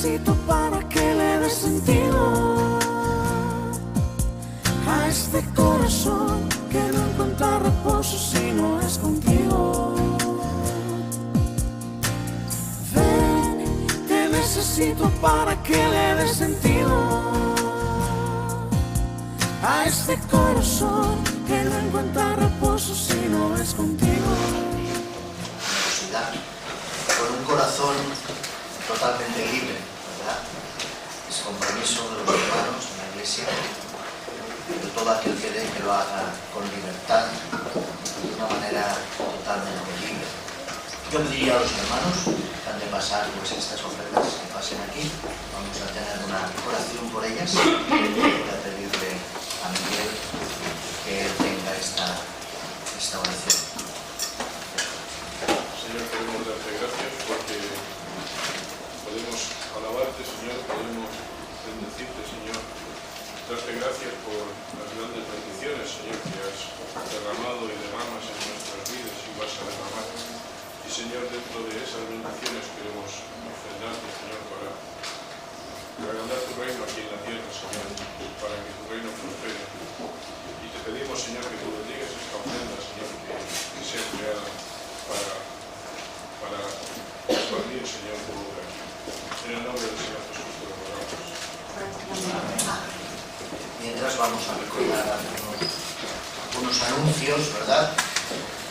necesito para que le dé sentido a este corazón que no encuentra reposo si no es contigo. Ven, te necesito para que le dé sentido a este corazón que no encuentra reposo si no es contigo. Con un corazón totalmente libre, ¿verdad? Es compromiso de los hermanos en la Iglesia, de todo aquel que dé que lo haga con libertad, de una manera totalmente libre. Yo pediría a los hermanos que han de pasar pues estas ofrendas, que pasen aquí. Vamos a tener una oración por ellas. Voy a pedirle a Miguel que él tenga esta oración. Señor, queremos darte gracias porque podemos alabarte, Señor, podemos bendecirte, Señor. Darte gracias por las grandes bendiciones, Señor, que has derramado y derramas en nuestras vidas y vas a derramar. Y, Señor, dentro de esas bendiciones queremos ofrendarte, Señor, para agrandar tu reino aquí en la tierra, Señor, para que tu reino prospere. Y te pedimos, Señor, que tú bendigas esta ofrenda, Señor, que sea creada para expandir, Señor, tu obra. En el nombre del Señor Jesús te lo rogamos. Mientras vamos a recordar algunos anuncios, ¿verdad?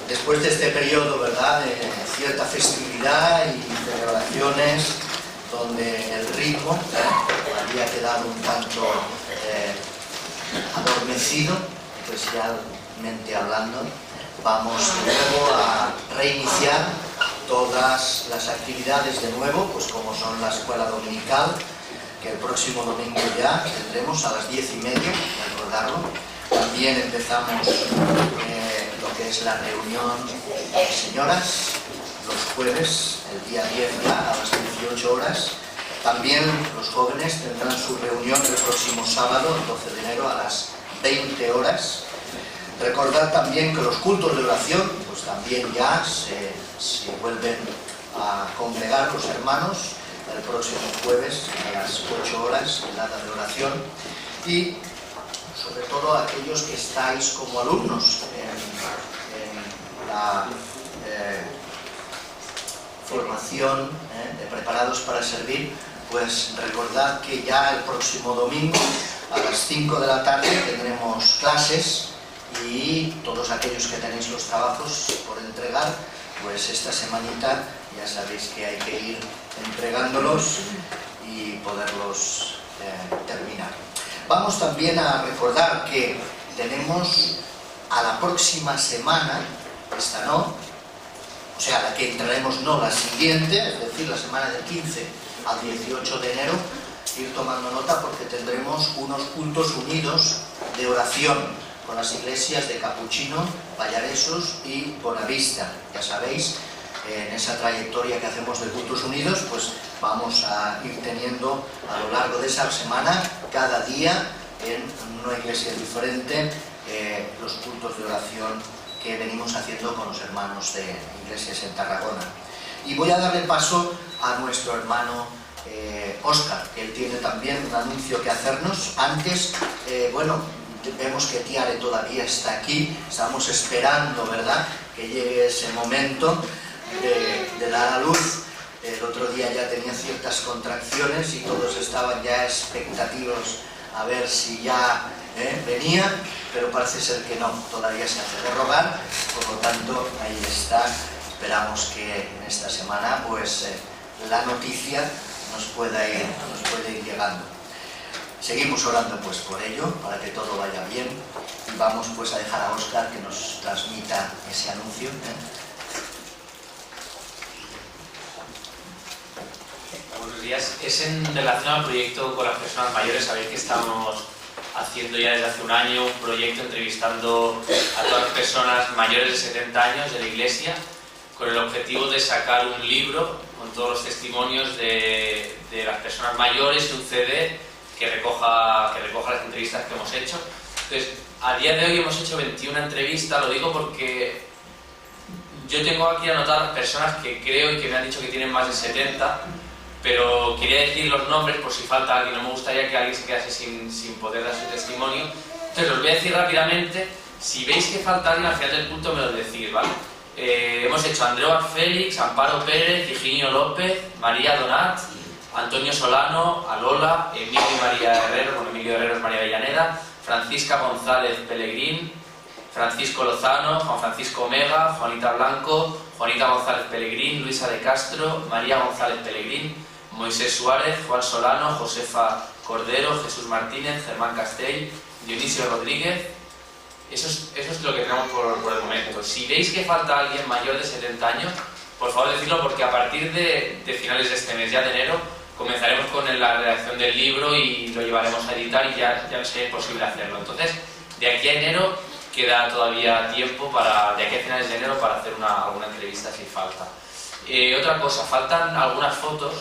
Después de este periodo, ¿verdad?, de cierta festividad y celebraciones, donde el ritmo había quedado un tanto adormecido, especialmente hablando, vamos de nuevo a reiniciar todas las actividades de nuevo, pues como son la escuela dominical, que el próximo domingo ya tendremos a las 10:30, recordarlo. También empezamos lo que es la reunión de señoras, los jueves, el día 10 ya a las 18 horas. También los jóvenes tendrán su reunión el próximo sábado, el 12 de enero, a las 20 horas. Recordad también que los cultos de oración, pues también ya se vuelven a congregar los hermanos el próximo jueves a las 8 horas, velada de oración. Y sobre todo aquellos que estáis como alumnos en la formación de preparados para servir, pues recordad que ya el próximo domingo a las 5 de la tarde tendremos clases, y todos aquellos que tenéis los trabajos por entregar, pues esta semanita ya sabéis que hay que ir entregándolos y poderlos terminar. Vamos también a recordar que tenemos a la próxima semana, esta no, o sea, la que entraremos no, la siguiente, es decir, la semana del 15 al 18 de enero, ir tomando nota porque tendremos unos cultos unidos de oración con las iglesias de Capuchino, Pallaresos y Bonavista. Ya sabéis, en esa trayectoria que hacemos de cultos unidos, pues vamos a ir teniendo a lo largo de esa semana, cada día, en una iglesia diferente, los cultos de oración que venimos haciendo con los hermanos de iglesias en Tarragona. Y voy a darle paso a nuestro hermano Óscar, que él tiene también un anuncio que hacernos. Antes, vemos que Tiare todavía está aquí, estamos esperando, ¿verdad?, que llegue ese momento de dar a luz. El otro día ya tenía ciertas contracciones y todos estaban ya expectativos a ver si ya venía, pero parece ser que no, todavía se hace de rogar. Por lo tanto, ahí está. Esperamos que en esta semana pues la noticia nos pueda ir llegando. Seguimos orando pues por ello, para que todo vaya bien, y vamos pues a dejar a Óscar que nos transmita ese anuncio. Buenos días. Es en relación al proyecto con las personas mayores. Sabéis que estamos haciendo ya desde hace un año un proyecto entrevistando a todas las personas mayores de 70 años de la Iglesia, con el objetivo de sacar un libro con todos los testimonios de las personas mayores y un CD que recoja las entrevistas que hemos hecho. Entonces, a día de hoy hemos hecho 21 entrevistas. Lo digo porque yo tengo aquí anotadas personas que creo y que me han dicho que tienen más de 70, pero quería decir los nombres por si falta alguien. No me gustaría que alguien se quedase sin poder dar su testimonio. Entonces los voy a decir rápidamente. Si veis que falta alguien al final del culto me lo decís, ¿vale? Hemos hecho Andreu Félix, Amparo Pérez, Higinio López, María Donat, Antonio Solano, Alola, Emilio y María Herrero, con Emilio Herrero es María Avellaneda, Francisca González Pellegrín, Francisco Lozano, Juan Francisco Omega, Juanita Blanco, Juanita González Pellegrín, Luisa de Castro, María González Pellegrín, Moisés Suárez, Juan Solano, Josefa Cordero, Jesús Martínez, Germán Castell, Dionisio Rodríguez. Eso es lo que tenemos por el momento. Si veis que falta alguien mayor de 70 años, por favor decidlo, porque a partir de finales de este mes, ya de enero, comenzaremos con la redacción del libro y lo llevaremos a editar y ya no sería posible hacerlo. Entonces, de aquí a enero queda todavía tiempo de aquí a finales de enero para hacer alguna entrevista si falta. Otra cosa, faltan algunas fotos,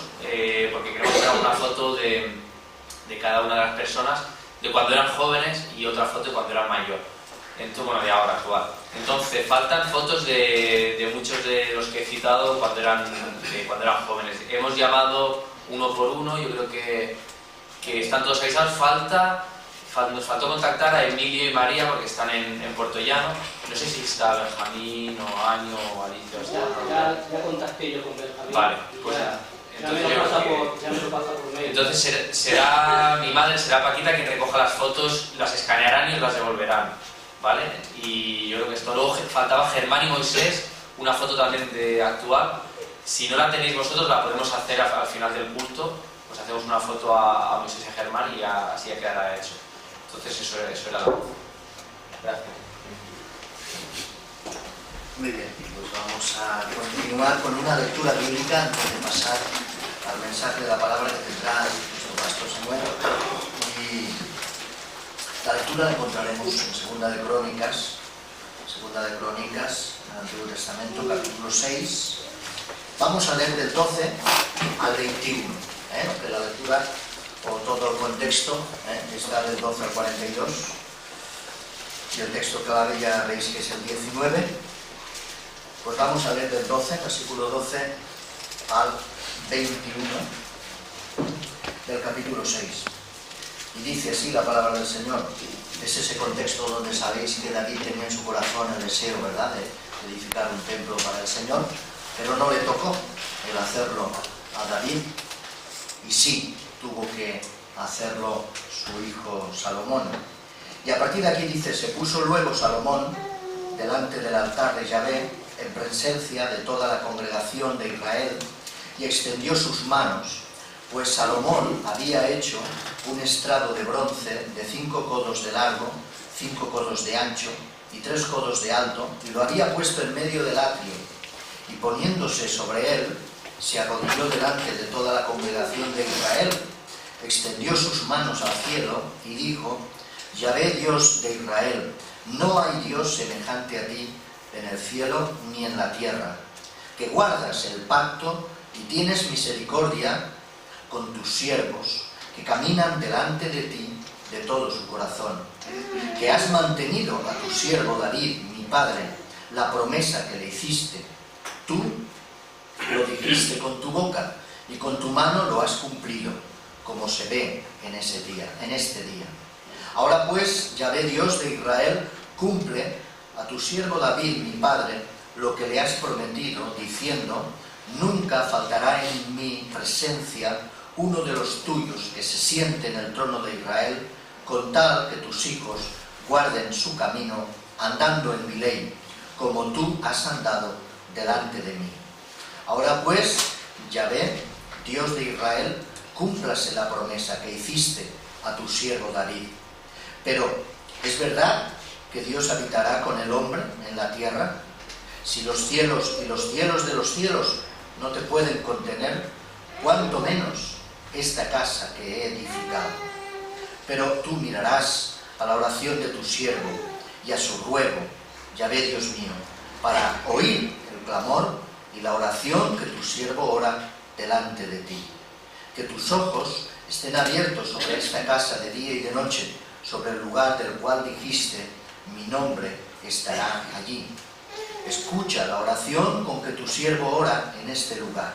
porque queremos hacer alguna foto de cada una de las personas, de cuando eran jóvenes y otra foto de cuando eran mayores. Entonces, bueno, de ahora actual. Entonces, faltan fotos de muchos de los que he citado cuando eran jóvenes. Hemos llamado uno por uno, yo creo que están todos avisados. Nos faltó contactar a Emilio y María porque están en Puerto Llano. No sé si está Benjamín o Año o Alicia. Ya contacté yo con Benjamín. Vale, pues entonces será mi madre, será Paquita quien recoja las fotos, las escanearán y os las devolverán, ¿vale? Y yo creo que esto. Luego faltaba Germán y Moisés, una foto también de actual. Si no la tenéis vosotros, la podemos hacer al final del culto. Pues hacemos una foto a Moisés y a Germán y así ya quedará hecho. Entonces eso era todo. Gracias. Muy bien, pues vamos a continuar con una lectura bíblica antes de pasar al mensaje de la palabra que tendrá nuestro pastor Samuel. Y la lectura la encontraremos en Segunda de Crónicas, en el Antiguo Testamento, capítulo 6. Vamos a leer del 12 al 21, que la lectura o todo el contexto está del 12 al 42. Y el texto clave ya veis que es el 19. Pues vamos a leer del 12, versículo 12 al 21 del capítulo 6. Y dice así la palabra del Señor. Es ese contexto donde sabéis que David tenía en su corazón el deseo, ¿verdad?, de edificar un templo para el Señor, pero no le tocó el hacerlo a David, y sí tuvo que hacerlo su hijo Salomón. Y a partir de aquí dice: se puso luego Salomón delante del altar de Yahvé, en presencia de toda la congregación de Israel, y extendió sus manos, pues Salomón había hecho un estrado de bronce de 5 codos de largo, 5 codos de ancho y 3 codos de alto, y lo había puesto en medio del atrio, y poniéndose sobre él, se arrodilló delante de toda la congregación de Israel, extendió sus manos al cielo y dijo: Yahvé, Dios de Israel, no hay Dios semejante a ti en el cielo ni en la tierra, que guardas el pacto y tienes misericordia con tus siervos, que caminan delante de ti de todo su corazón, que has mantenido a tu siervo David, mi padre, la promesa que le hiciste. Tú lo dijiste con tu boca y con tu mano lo has cumplido, como se ve en este día. Ahora pues, Yahvé, Dios de Israel, cumple a tu siervo David, mi padre, lo que le has prometido, diciendo: nunca faltará en mi presencia uno de los tuyos que se siente en el trono de Israel, con tal que tus hijos guarden su camino, andando en mi ley, como tú has andado delante de mí. Ahora pues, Yahvé, Dios de Israel, cúmplase la promesa que hiciste a tu siervo David. Pero, ¿es verdad que Dios habitará con el hombre en la tierra? Si los cielos y los cielos de los cielos no te pueden contener, cuánto menos esta casa que he edificado. Pero tú mirarás a la oración de tu siervo y a su ruego, Yahvé, Dios mío, para oír el clamor y la oración que tu siervo ora delante de ti. Que tus ojos estén abiertos sobre esta casa de día y de noche, sobre el lugar del cual dijiste: mi nombre estará allí. Escucha la oración con que tu siervo ora en este lugar.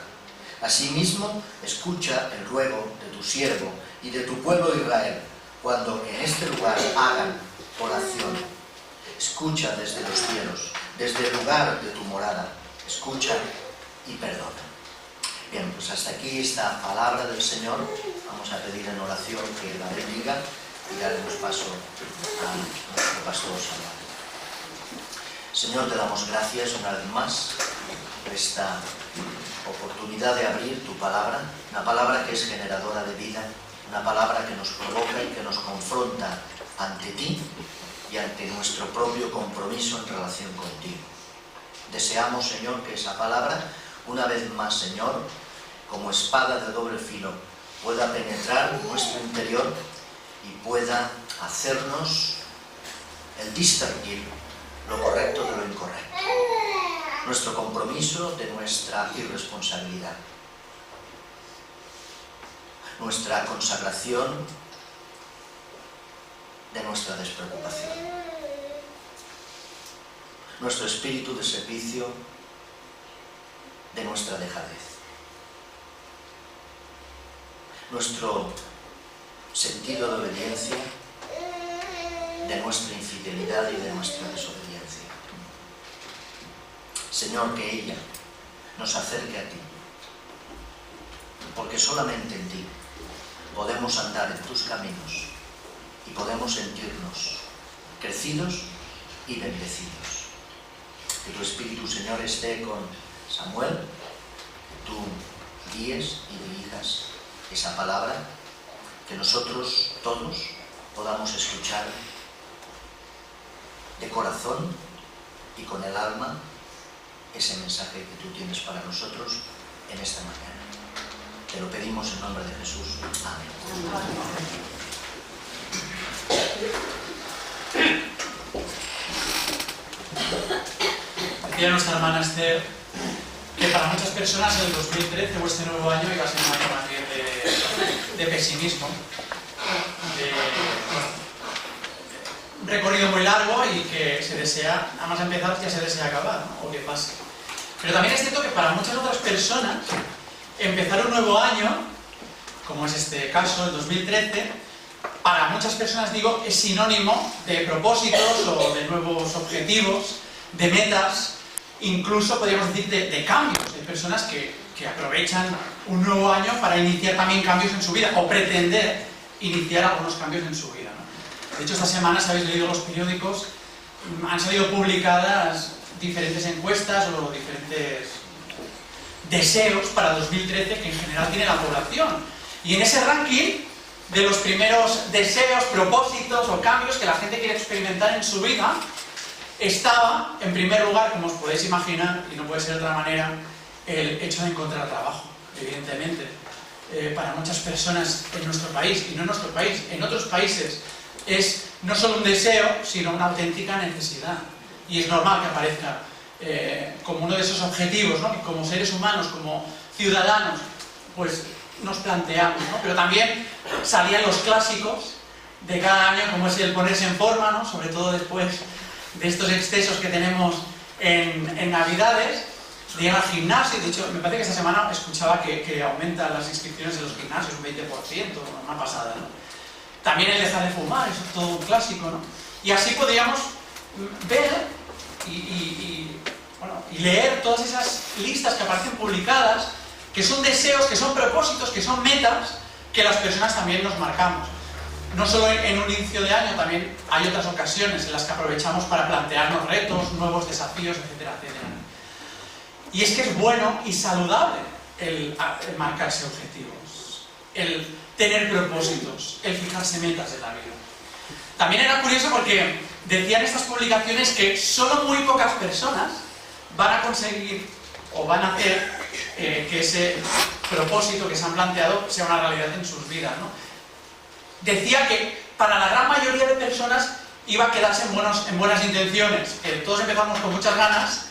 Asimismo, escucha el ruego de tu siervo y de tu pueblo Israel, cuando en este lugar hagan oración. Escucha desde los cielos, desde el lugar de tu morada. Escucha y perdona. Bien, pues hasta aquí esta palabra del Señor. Vamos a pedir en oración que la bendiga y daremos paso a nuestro pastor Salvador. Señor, te damos gracias una vez más por esta oportunidad de abrir tu palabra, una palabra que es generadora de vida, una palabra que nos provoca y que nos confronta ante ti y ante nuestro propio compromiso en relación contigo. Deseamos, Señor, que esa palabra, una vez más, Señor, como espada de doble filo, pueda penetrar nuestro interior y pueda hacernos el discernir lo correcto de lo incorrecto, nuestro compromiso de nuestra irresponsabilidad, nuestra consagración de nuestra despreocupación, nuestro espíritu de servicio de nuestra dejadez, nuestro sentido de obediencia de nuestra infidelidad y de nuestra desobediencia. Señor, que ella nos acerque a ti, porque solamente en ti podemos andar en tus caminos y podemos sentirnos crecidos y bendecidos. Que tu Espíritu, Señor, esté con Samuel, que tú guíes y dirijas esa palabra, que nosotros todos podamos escuchar de corazón y con el alma ese mensaje que tú tienes para nosotros en esta mañana. Te lo pedimos en nombre de Jesús. Amén. Decía nuestra hermana Esther que para muchas personas el 2013 o este nuevo año iba a ser un año más bien de pesimismo, de un recorrido muy largo y que se desea, nada más empezar ya se desea acabar, ¿no? O que pase. Pero también es cierto que para muchas otras personas empezar un nuevo año, como es este caso, el 2013, para muchas personas, digo, es sinónimo de propósitos o de nuevos objetivos, de metas, incluso podríamos decir de cambios. Hay personas que aprovechan un nuevo año para iniciar también cambios en su vida o pretender iniciar algunos cambios en su vida, ¿no? De hecho, esta semana, si habéis leído los periódicos, han salido publicadas diferentes encuestas o diferentes deseos para 2013 que en general tiene la población. Y en ese ranking de los primeros deseos, propósitos o cambios que la gente quiere experimentar en su vida, estaba, en primer lugar, como os podéis imaginar, y no puede ser de otra manera, el hecho de encontrar trabajo, evidentemente. Para muchas personas en nuestro país, y no en nuestro país, en otros países, es no solo un deseo, sino una auténtica necesidad. Y es normal que aparezca como uno de esos objetivos, ¿no? Que como seres humanos, como ciudadanos, pues nos planteamos, ¿no? Pero también salían los clásicos de cada año, como es el ponerse en forma, ¿no? Sobre todo después de estos excesos que tenemos en Navidades, de ir al gimnasio. De hecho, me parece que esta semana escuchaba que aumentan las inscripciones en los gimnasios un 20%, una pasada, ¿no? También el dejar de fumar, eso es todo un clásico, ¿no? Y así podríamos ver y leer todas esas listas que aparecen publicadas, que son deseos, que son propósitos, que son metas que las personas también nos marcamos. No solo en un inicio de año, también hay otras ocasiones en las que aprovechamos para plantearnos retos, nuevos desafíos, etcétera, etcétera. Y es que es bueno y saludable el marcarse objetivos, el tener propósitos, el fijarse metas en la vida. También era curioso porque decían estas publicaciones que solo muy pocas personas van a conseguir o van a hacer que ese propósito que se han planteado sea una realidad en sus vidas, ¿no? Decía que para la gran mayoría de personas iba a quedarse en buenas intenciones, que todos empezamos con muchas ganas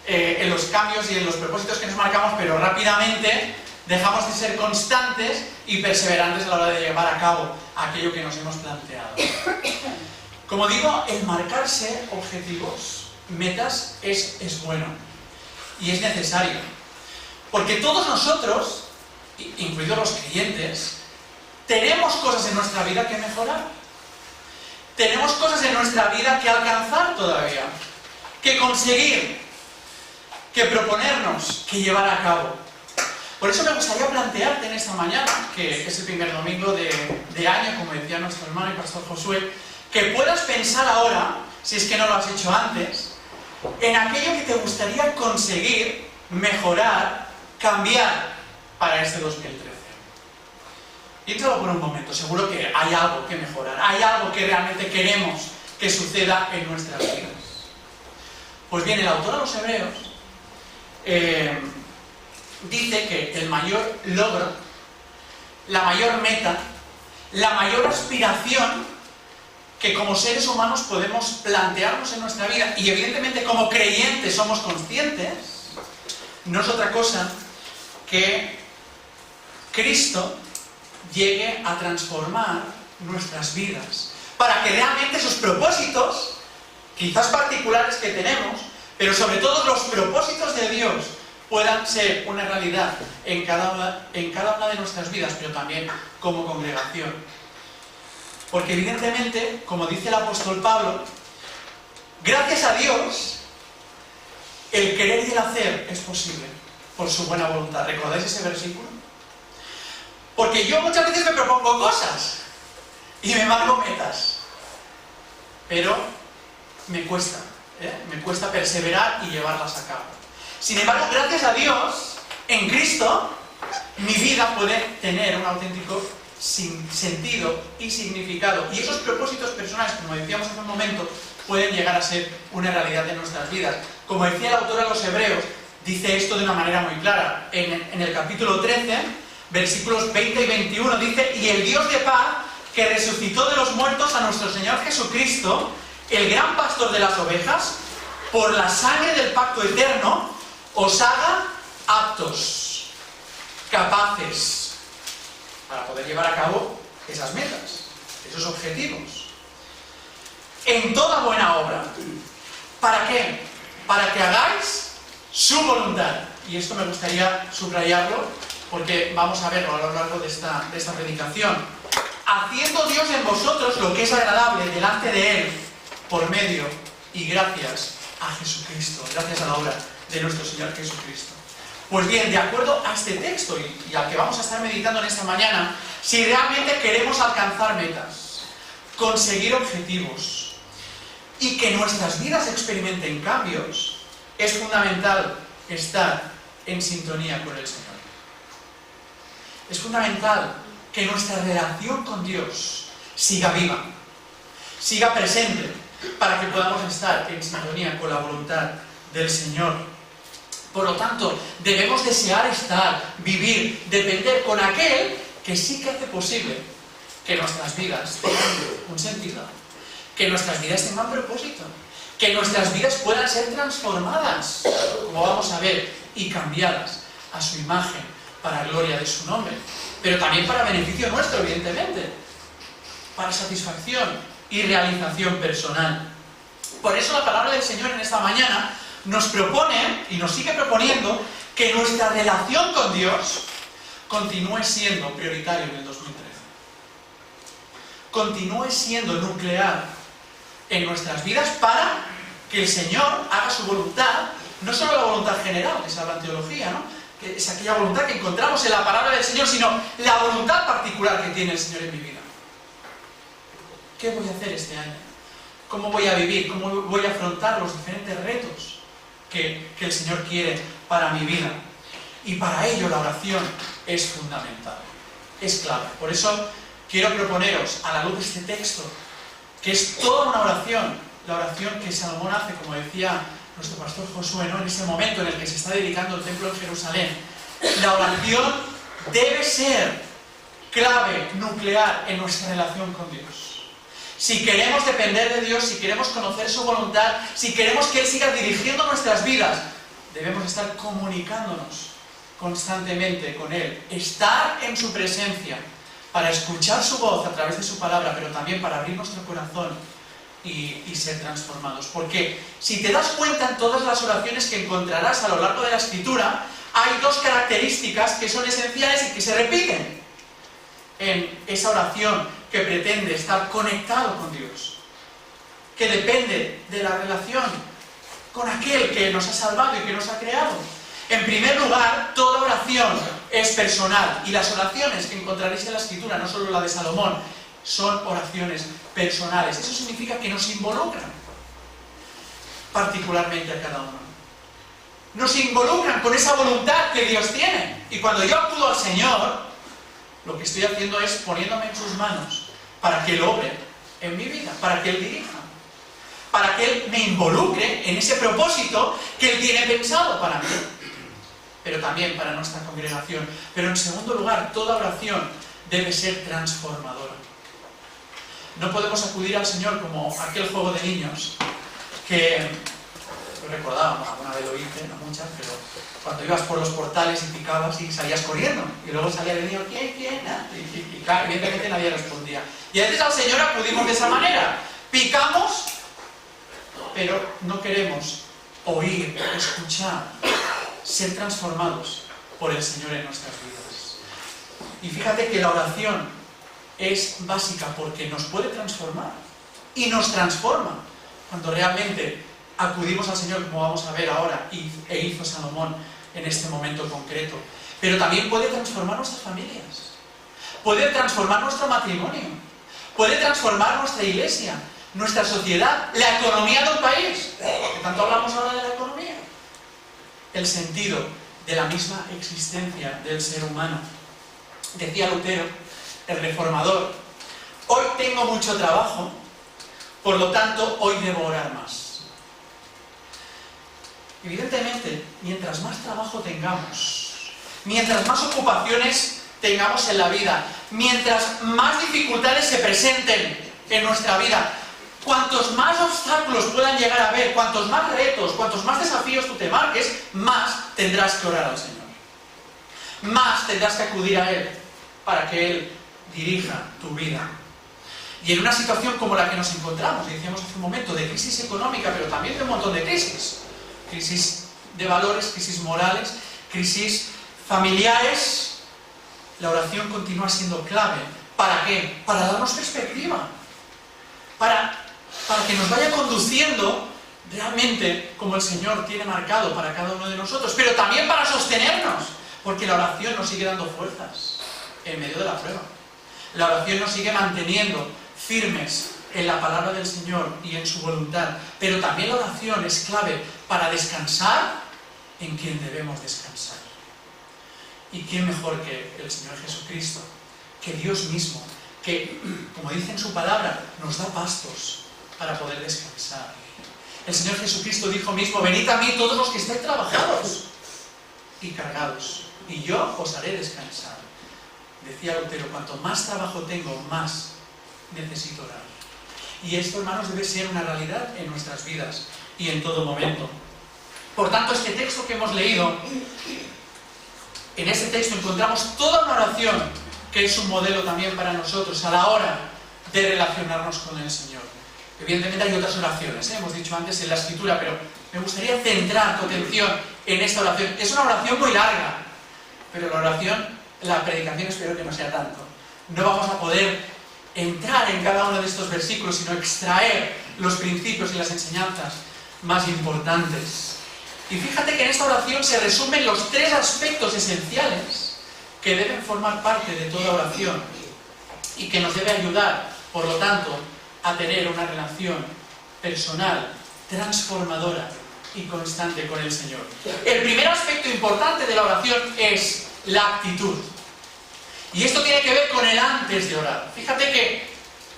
en los cambios y en los propósitos que nos marcamos, pero rápidamente dejamos de ser constantes y perseverantes a la hora de llevar a cabo aquello que nos hemos planteado. Como digo, el marcarse objetivos, metas, es bueno y es necesario. Porque todos nosotros, incluidos los creyentes, tenemos cosas en nuestra vida que mejorar. Tenemos cosas en nuestra vida que alcanzar todavía, que conseguir, que proponernos, que llevar a cabo. Por eso me gustaría plantearte en esta mañana, que es el primer domingo de año, como decía nuestro hermano y pastor Josué, que puedas pensar ahora, si es que no lo has hecho antes, en aquello que te gustaría conseguir, mejorar, cambiar para este 2013. Piénsalo por un momento, seguro que hay algo que mejorar, hay algo que realmente queremos que suceda en nuestras vidas. Pues bien, el autor a los Hebreos dice que el mayor logro, la mayor meta, la mayor aspiración que como seres humanos podemos plantearnos en nuestra vida, y evidentemente como creyentes somos conscientes, no es otra cosa que Cristo llegue a transformar nuestras vidas, para que realmente esos propósitos, quizás particulares que tenemos, pero sobre todo los propósitos de Dios, puedan ser una realidad en cada una de nuestras vidas, pero también como congregación. Porque evidentemente, como dice el apóstol Pablo, gracias a Dios, el querer y el hacer es posible, por su buena voluntad. ¿Recordáis ese versículo? Porque yo muchas veces me propongo cosas y me marco metas, pero me cuesta perseverar y llevarlas a cabo. Sin embargo, gracias a Dios, en Cristo, mi vida puede tener un auténtico sentido y significado. Y esos propósitos personales, como decíamos hace un momento, pueden llegar a ser una realidad en nuestras vidas. Como decía el autor a los Hebreos, dice esto de una manera muy clara. En el capítulo 13, versículos 20 y 21, dice: y el Dios de paz, que resucitó de los muertos a nuestro Señor Jesucristo, el gran pastor de las ovejas, por la sangre del pacto eterno, os haga aptos, capaces, para poder llevar a cabo esas metas, esos objetivos, en toda buena obra. ¿Para qué? Para que hagáis su voluntad. Y esto me gustaría subrayarlo, porque vamos a verlo a lo largo de esta predicación. Haciendo Dios en vosotros lo que es agradable delante de Él, por medio y gracias a Jesucristo, gracias a la obra de nuestro Señor Jesucristo. Pues bien, de acuerdo a este texto y al que vamos a estar meditando en esta mañana, si realmente queremos alcanzar metas, conseguir objetivos y que nuestras vidas experimenten cambios, es fundamental estar en sintonía con el Señor. Es fundamental que nuestra relación con Dios siga viva, siga presente, para que podamos estar en sintonía con la voluntad del Señor. Por lo tanto, debemos desear estar, vivir, depender con aquel que sí que hace posible que nuestras vidas tengan un sentido, que nuestras vidas tengan propósito, que nuestras vidas puedan ser transformadas, como vamos a ver, y cambiadas a su imagen, para gloria de su nombre, pero también para beneficio nuestro, evidentemente, para satisfacción y realización personal. Por eso la palabra del Señor en esta mañana nos propone, y nos sigue proponiendo, que nuestra relación con Dios continúe siendo prioritario en el 2013. Continúe siendo nuclear en nuestras vidas para que el Señor haga su voluntad, no solo la voluntad general, que se habla en teología, ¿no? Que es aquella voluntad que encontramos en la palabra del Señor, sino la voluntad particular que tiene el Señor en mi vida. ¿Qué voy a hacer este año? ¿Cómo voy a vivir? ¿Cómo voy a afrontar los diferentes retos que el Señor quiere para mi vida? Y para ello la oración es fundamental, es clave. Por eso quiero proponeros, a la luz de este texto, que es toda una oración, la oración que Salomón hace, como decía nuestro pastor Josué, ¿no? En ese momento en el que se está dedicando el templo en Jerusalén. La oración debe ser clave, nuclear en nuestra relación con Dios. Si queremos depender de Dios, si queremos conocer su voluntad, si queremos que Él siga dirigiendo nuestras vidas, debemos estar comunicándonos constantemente con Él, estar en su presencia para escuchar su voz a través de su palabra, pero también para abrir nuestro corazón y ser transformados. Porque si te das cuenta en todas las oraciones que encontrarás a lo largo de la Escritura, hay dos características que son esenciales y que se repiten en esa oración que pretende estar conectado con Dios, que depende de la relación con aquel que nos ha salvado y que nos ha creado. En primer lugar, toda oración es personal, y las oraciones que encontraréis en la Escritura, no solo la de Salomón, son oraciones personales. Eso significa que nos involucran particularmente a cada uno. Nos involucran con esa voluntad que Dios tiene. Y cuando yo acudo al Señor, lo que estoy haciendo es poniéndome en sus manos para que Él obre en mi vida, para que Él dirija, para que Él me involucre en ese propósito que Él tiene pensado para mí, pero también para nuestra congregación. Pero en segundo lugar, toda oración debe ser transformadora. No podemos acudir al Señor como aquel juego de niños que lo recordábamos, alguna vez lo hice, no muchas, pero cuando ibas por los portales y picabas y salías corriendo, y luego salía el niño, ¿quién? Y claro, evidentemente nadie respondía. Y a veces al Señor acudimos de esa manera, picamos, pero no queremos oír, escuchar, ser transformados por el Señor en nuestras vidas. Y fíjate que la oración es básica porque nos puede transformar, y nos transforma cuando realmente acudimos al Señor, como vamos a ver ahora, e hizo Salomón en este momento concreto. Pero también puede transformar nuestras familias, puede transformar nuestro matrimonio, puede transformar nuestra iglesia, nuestra sociedad, la economía de un país, que tanto hablamos ahora de la economía, el sentido de la misma existencia del ser humano. Decía Lutero, el reformador: hoy tengo mucho trabajo, por lo tanto hoy debo orar más. Evidentemente, mientras más trabajo tengamos, mientras más ocupaciones tengamos en la vida, mientras más dificultades se presenten en nuestra vida, cuantos más obstáculos puedan llegar a haber, cuantos más retos, cuantos más desafíos tú te marques, más tendrás que orar al Señor. Más tendrás que acudir a Él para que Él dirija tu vida. Y en una situación como la que nos encontramos, decíamos hace un momento, de crisis económica, pero también de un montón de crisis. Crisis de valores, crisis morales, crisis familiares. La oración continúa siendo clave. ¿Para qué? Para darnos perspectiva. Para que nos vaya conduciendo realmente como el Señor tiene marcado para cada uno de nosotros. Pero también para sostenernos. Porque la oración nos sigue dando fuerzas en medio de la prueba. La oración nos sigue manteniendo firmes en la palabra del Señor y en su voluntad. Pero también la oración es clave para descansar en quien debemos descansar. ¿Y quién mejor que el Señor Jesucristo? Que Dios mismo, que, como dice en su palabra, nos da pastos para poder descansar. El Señor Jesucristo dijo mismo: venid a mí todos los que estéis trabajados y cargados, y yo os haré descansar. Decía Lutero: cuanto más trabajo tengo, más necesito orar. Y esto, hermanos, debe ser una realidad en nuestras vidas y en todo momento. Por tanto, este texto que hemos leído, en este texto encontramos toda una oración que es un modelo también para nosotros a la hora de relacionarnos con el Señor. Evidentemente hay otras oraciones, hemos dicho antes en la Escritura, pero me gustaría centrar tu atención en esta oración. Es una oración muy larga, pero la predicación espero que no sea tanto. No vamos a poder entrar en cada uno de estos versículos, sino extraer los principios y las enseñanzas más importantes. Y fíjate que en esta oración se resumen los tres aspectos esenciales que deben formar parte de toda oración y que nos debe ayudar, por lo tanto, a tener una relación personal, transformadora y constante con el Señor. El primer aspecto importante de la oración es la actitud. Y esto tiene que ver con el antes de orar. Fíjate que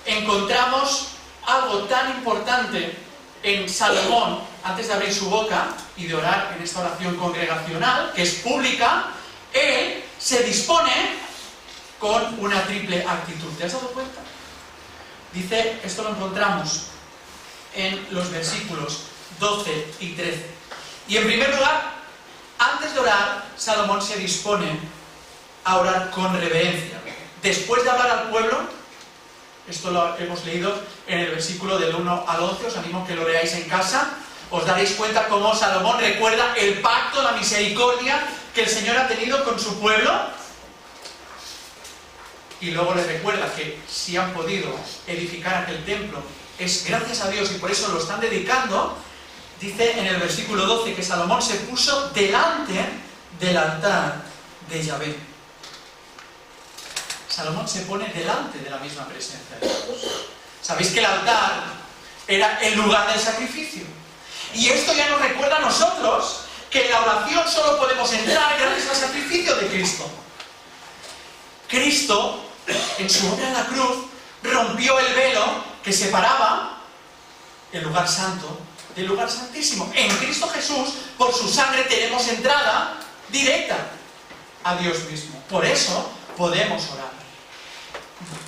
encontramos algo tan importante en Salomón, antes de abrir su boca y de orar en esta oración congregacional, que es pública. Él se dispone con una triple actitud. ¿Te has dado cuenta? Dice, esto lo encontramos en los versículos 12 y 13. Y en primer lugar, antes de orar, Salomón se dispone a orar con reverencia. Después de hablar al pueblo, esto lo hemos leído en el versículo del 1 al 11, os animo que lo leáis en casa. os daréis cuenta cómo Salomón recuerda el pacto, la misericordia que el Señor ha tenido con su pueblo. Y luego les recuerda que si han podido edificar aquel templo es gracias a Dios y por eso lo están dedicando. Dice en el versículo 12 que Salomón se puso delante del altar de Yahvé. Salomón se pone delante de la misma presencia de Dios. Sabéis que el altar era el lugar del sacrificio. Y esto ya nos recuerda a nosotros que en la oración solo podemos entrar gracias al sacrificio de Cristo. Cristo, en su obra en la cruz, rompió el velo que separaba el lugar santo del lugar santísimo. En Cristo Jesús, por su sangre, tenemos entrada directa a Dios mismo. Por eso podemos orar.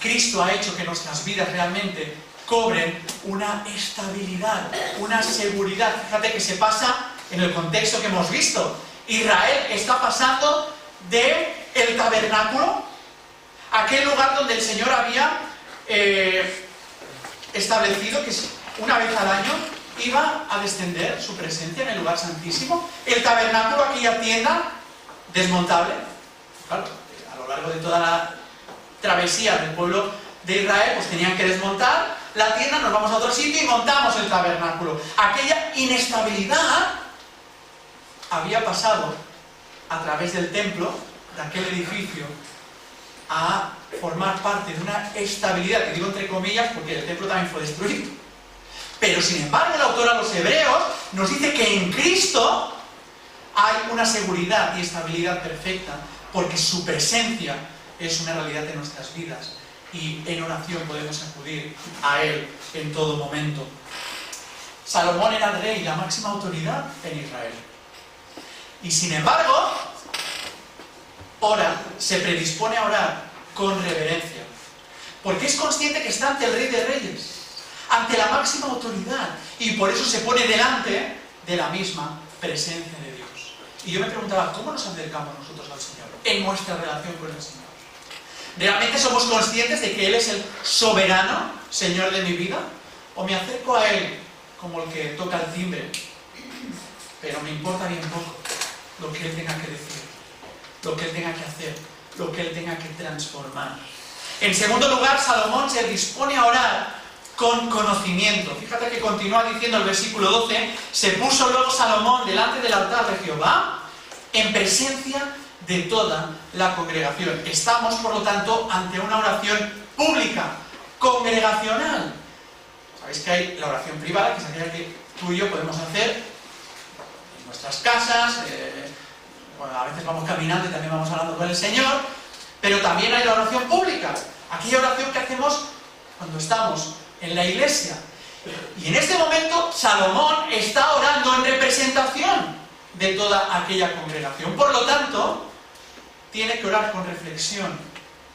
Cristo ha hecho que nuestras vidas realmente cobren una estabilidad, una seguridad. Fíjate que se pasa en el contexto que hemos visto. Israel está pasando del tabernáculo, aquel lugar donde el Señor había establecido que una vez al año iba a descender su presencia en el lugar santísimo. El tabernáculo, aquella tienda desmontable. Claro, a lo largo de toda la travesía del pueblo de Israel, pues tenían que desmontar la tienda, nos vamos a otro sitio y montamos el tabernáculo. Aquella inestabilidad había pasado a través del templo, de aquel edificio, a formar parte de una estabilidad, que digo entre comillas porque el templo también fue destruido. Pero sin embargo el autor a los hebreos nos dice que en Cristo hay una seguridad y estabilidad perfecta, porque su presencia es una realidad de nuestras vidas y en oración podemos acudir a Él en todo momento. Salomón era el rey, la máxima autoridad en Israel. Y sin embargo, ora, se predispone a orar con reverencia, porque es consciente que está ante el Rey de Reyes, ante la máxima autoridad, y por eso se pone delante de la misma presencia de Dios. Y yo me preguntaba, ¿cómo nos acercamos nosotros al Señor en nuestra relación con el Señor? ¿Realmente somos conscientes de que Él es el soberano Señor de mi vida? ¿O me acerco a Él como el que toca el timbre, pero me importa bien poco lo que Él tenga que decir, lo que Él tenga que hacer, lo que Él tenga que transformar? En segundo lugar, Salomón se dispone a orar con conocimiento. Fíjate que continúa diciendo el versículo 12: se puso luego Salomón delante del altar de Jehová en presencia de toda la congregación. Estamos, por lo tanto, ante una oración pública, congregacional. Sabéis que hay la oración privada, que es aquella que tú y yo podemos hacer en nuestras casas, bueno, a veces vamos caminando y también vamos hablando con el Señor, pero también hay la oración pública, aquella oración que hacemos cuando estamos en la iglesia. Y en este momento Salomón está orando en representación de toda aquella congregación. Por lo tanto, tiene que orar con reflexión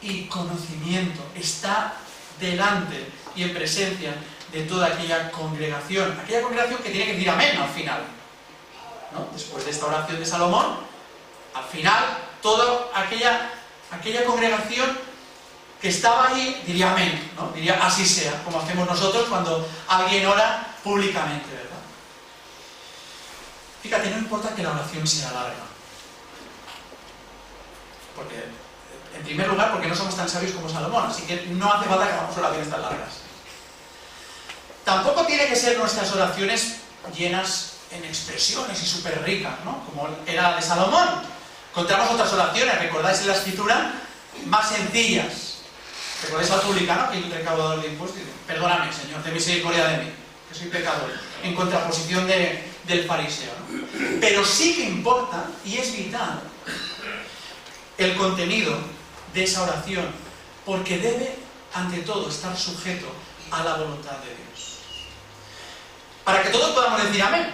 y conocimiento. Está delante y en presencia de toda aquella congregación que tiene que decir amén al final, ¿no? Después de esta oración de Salomón, al final toda aquella congregación que estaba allí diría amén, ¿no? Diría así sea, como hacemos nosotros cuando alguien ora públicamente, ¿verdad? Fíjate, no importa que la oración sea larga, porque, en primer lugar, porque no somos tan sabios como Salomón, así que no hace falta que hagamos oraciones tan largas. Tampoco tiene que ser nuestras oraciones llenas en expresiones y súper ricas, ¿no? Como era la de Salomón. Encontramos otras oraciones, recordáis en la escritura, más sencillas. ¿Recordáis al publicano, que es el recaudador de impuestos? Perdóname, Señor, ten misericordia de mí, que soy pecador, en contraposición del fariseo, ¿no? Pero sí que importa, y es vital, el contenido de esa oración, porque debe, ante todo, estar sujeto a la voluntad de Dios. Para que todos podamos decir amén,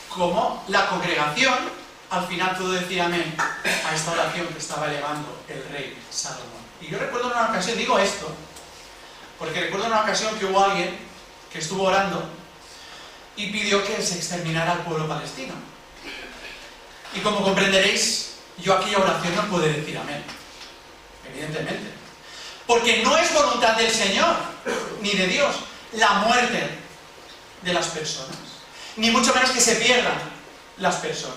como la congregación al final pudo decir amén a esta oración que estaba elevando el rey Salomón. Y yo recuerdo en una ocasión, digo esto, porque recuerdo en una ocasión que hubo alguien que estuvo orando y pidió que se exterminara al pueblo palestino. Y como comprenderéis, yo aquella oración no puedo decir amén, evidentemente, porque no es voluntad del Señor ni de Dios la muerte de las personas. ni mucho menos que se pierdan las personas.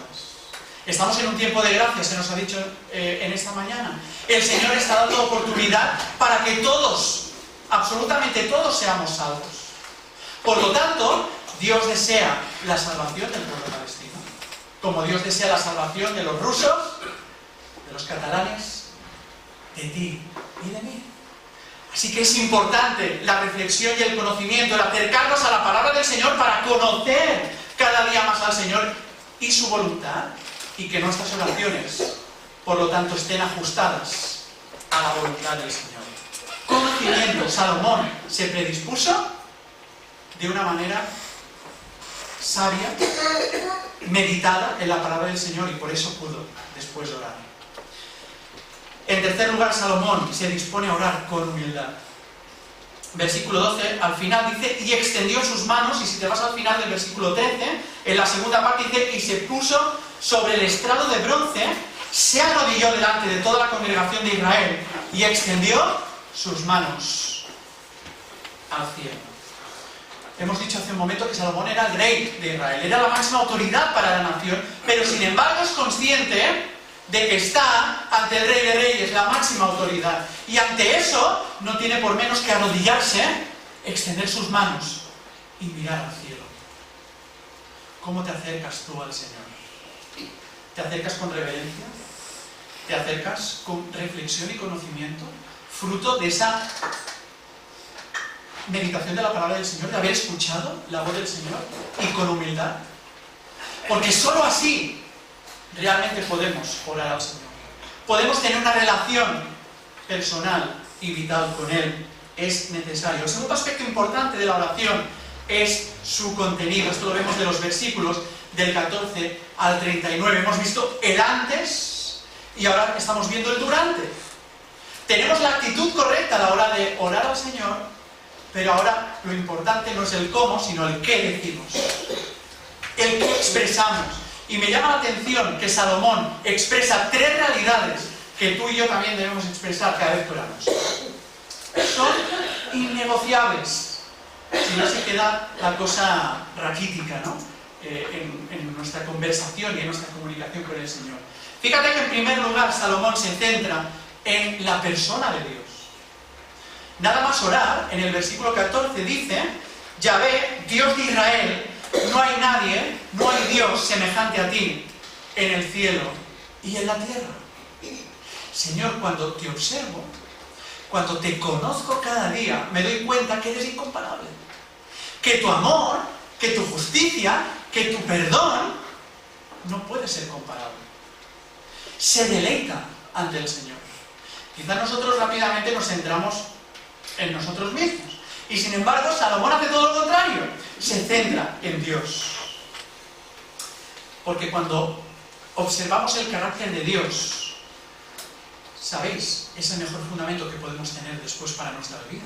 Estamos en un tiempo de gracia, se nos ha dicho en esta mañana. El Señor está dando oportunidad para que todos, absolutamente todos, seamos salvos. Por lo tanto, Dios desea la salvación del pueblo palestino, como Dios desea la salvación de los rusos, de los catalanes, de ti y de mí. Así que es importante la reflexión y el conocimiento, el acercarnos a la palabra del Señor para conocer cada día más al Señor y su voluntad, y que nuestras oraciones, por lo tanto, estén ajustadas a la voluntad del Señor. Conocimiento. Salomón se predispuso de una manera sabia, meditada en la palabra del Señor, y por eso pudo después orar. En tercer lugar, Salomón se dispone a orar con humildad. Versículo 12, al final dice, y extendió sus manos, y si te vas al final del versículo 13, en la segunda parte dice, y se puso sobre el estrado de bronce, se arrodilló delante de toda la congregación de Israel, y extendió sus manos al cielo. Hemos dicho hace un momento que Salomón era el rey de Israel, era la máxima autoridad para la nación, pero sin embargo es consciente de que está ante el Rey de Reyes, la máxima autoridad. Y ante eso no tiene por menos que arrodillarse, extender sus manos y mirar al cielo. ¿Cómo te acercas tú al Señor? ¿Te acercas con reverencia? ¿Te acercas con reflexión y conocimiento? Fruto de esa meditación de la palabra del Señor, de haber escuchado la voz del Señor y con humildad. Porque sólo así realmente podemos orar al Señor. Podemos tener una relación personal y vital con Él. Es necesario. El segundo aspecto importante de la oración es su contenido. Esto lo vemos de los versículos del 14 al 39. Hemos visto el antes y ahora estamos viendo el durante. Tenemos la actitud correcta a la hora de orar al Señor, pero ahora lo importante no es el cómo, sino el qué decimos. El qué expresamos. Y me llama la atención que Salomón expresa tres realidades que tú y yo también debemos expresar cada vez que oramos. Son innegociables. Si no se queda la cosa raquítica, ¿no? En nuestra conversación y en nuestra comunicación con el Señor. Fíjate que en primer lugar Salomón se centra en la persona de Dios. Nada más orar, en el versículo 14 dice, Yahvé, Dios de Israel, no hay nadie, no hay Dios semejante a ti en el cielo y en la tierra. Señor, cuando te observo, cuando te conozco cada día, me doy cuenta que eres incomparable. Que tu amor, que tu justicia, que tu perdón no puede ser comparable. Se deleita ante el Señor. Quizás nosotros rápidamente nos centramos en nosotros mismos. Y sin embargo, Salomón hace todo lo contrario. Se centra en Dios. Porque cuando observamos el carácter de Dios, ¿sabéis? Es el mejor fundamento que podemos tener después para nuestra vida.